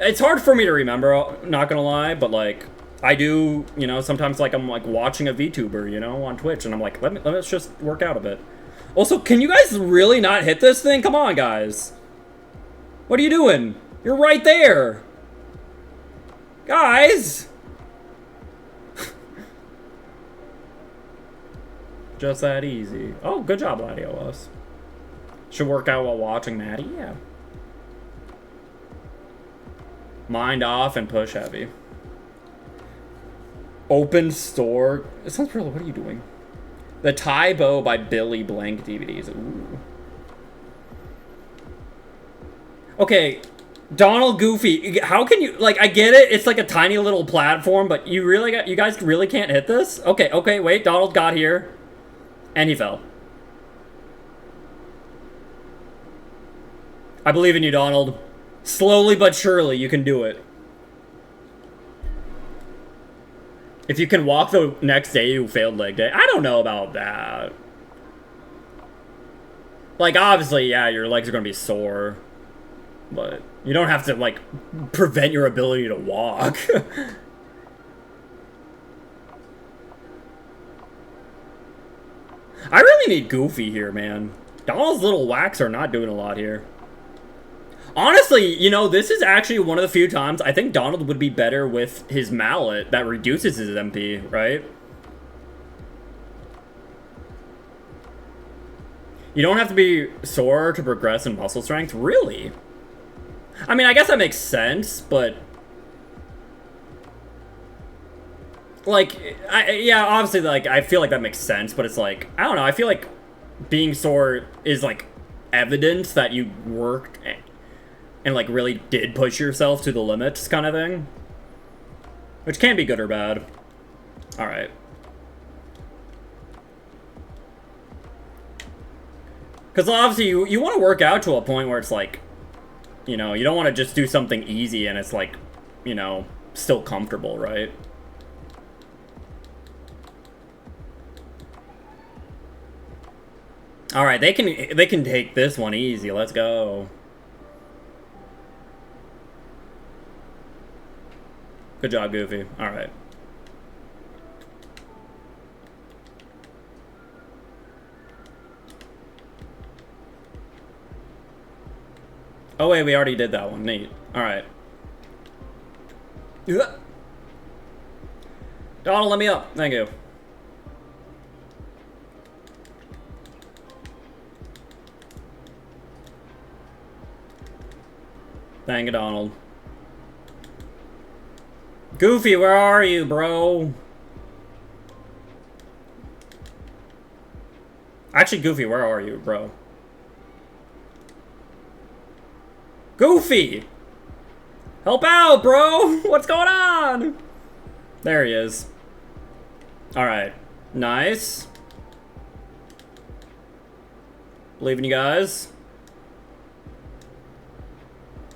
it's hard for me to remember, not gonna lie, but, like, I do, you know, sometimes, like, I'm, like, watching a VTuber, you know, on Twitch, and I'm like, let's just work out a bit. Also, can you guys really not hit this thing? Come on, guys. What are you doing? You're right there. Guys! Just that easy. Oh, good job, Latios. Should work out while watching Maddie? Yeah. Mind off and push heavy. Open store. It sounds real. What are you doing? The Tie Bow by Billy Blank DVDs. Ooh. Okay. Donald, Goofy. How can you... Like, I get it. It's like a tiny little platform, but you guys really can't hit this? Okay, okay, wait. Donald got here. And he fell. I believe in you, Donald. Slowly but surely, you can do it. If you can walk the next day, you failed leg day. I don't know about that. Like, obviously, yeah, your legs are gonna be sore. But you don't have to, like, prevent your ability to walk. I really need Goofy here, man. Donald's little whacks are not doing a lot here. Honestly, you know, this is actually one of the few times I think Donald would be better with his mallet that reduces his MP, right? You don't have to be sore to progress in muscle strength? Really? I mean, I guess that makes sense, but... Like, yeah, obviously, like, I feel like that makes sense, but it's like, I don't know, I feel like being sore is, like, evidence that you worked and, like, really did push yourself to the limits kind of thing. Which can be good or bad. Alright. Because obviously, you want to work out to a point where it's like, You know, you don't want to just do something easy and it's like, you know, still comfortable, right? All right, they can take this one easy. Let's go. Good job, Goofy. All right. Oh wait, we already did that one. Neat. All right. Donald, let me up. Thank you. Thank you, Donald. Goofy, where are you, bro? Actually, Goofy, where are you, bro? Goofy! Help out, bro! What's going on? There he is. Alright. Nice. Believe in you guys.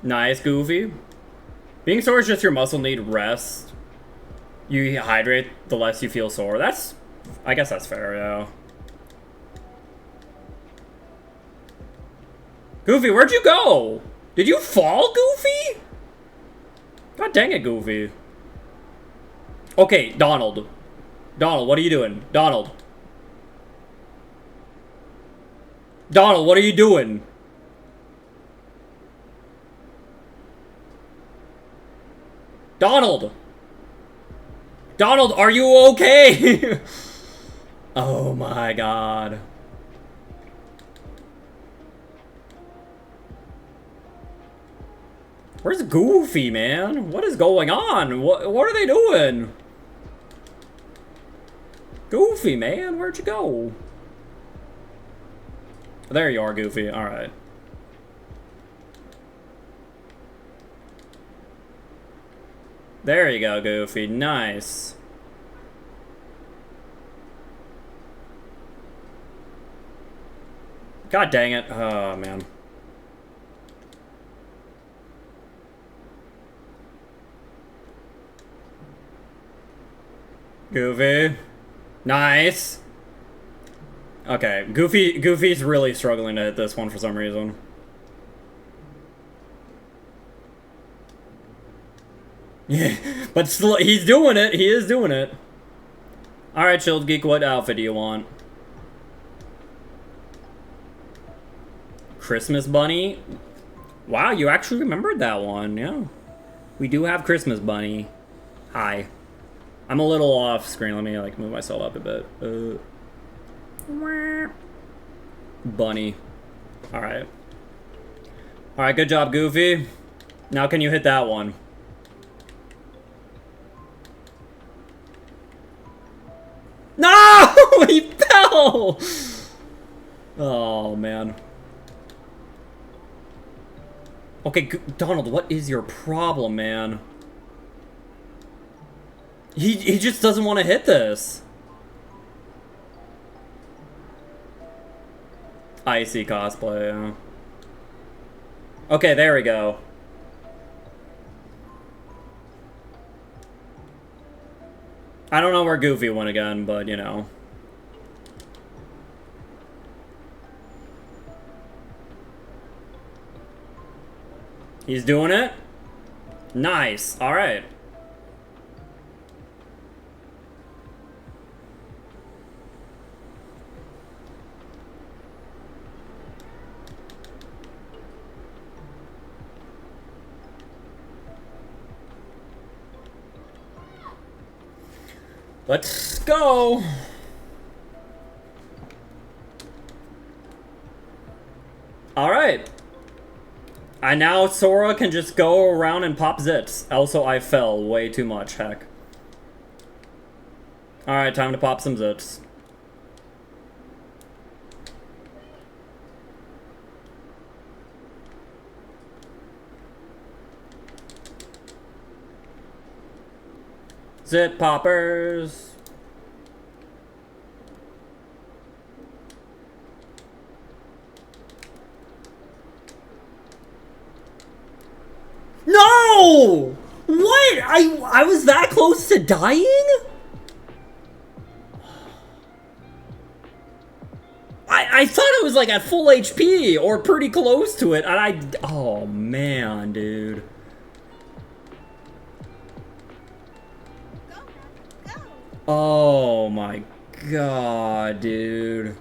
Nice, Goofy. Being sore is just your muscle need rest. You hydrate, the less you feel sore. That's... I guess that's fair, yeah. Goofy, where'd you go? Did you fall, Goofy? God dang it, Goofy. Okay, Donald. Donald, what are you doing? Donald. Donald, what are you doing? Donald! Donald, are you okay? Oh my god. Where's Goofy, man? What is going on? What are they doing? Goofy, man, where'd you go? There you are, Goofy. Alright. There you go, Goofy. Nice. God dang it. Oh, man. Goofy. Nice. Okay, Goofy's really struggling to hit this one for some reason. Yeah, but still, he's doing it. He is doing it. Alright, Chilled Geek, what outfit do you want? Christmas Bunny? Wow, you actually remembered that one, yeah. We do have Christmas Bunny. Hi. I'm a little off screen. Let me, like, move myself up a bit. Bunny. Alright. Alright, good job, Goofy. Now can you hit that one? No! He fell! Oh, man. Okay, Donald, what is your problem, man? He just doesn't want to hit this. Icy cosplay, yeah. Okay, there we go. I don't know where Goofy went again, but, you know. He's doing it. Nice. All right. Let's go. All right. And now Sora can just go around and pop zits. Also, I fell way too much, heck. Alright, time to pop some zits. Zit poppers. No! What? I was that close to dying? I thought it was like at full HP or pretty close to it, and oh man, dude. Oh my god, dude.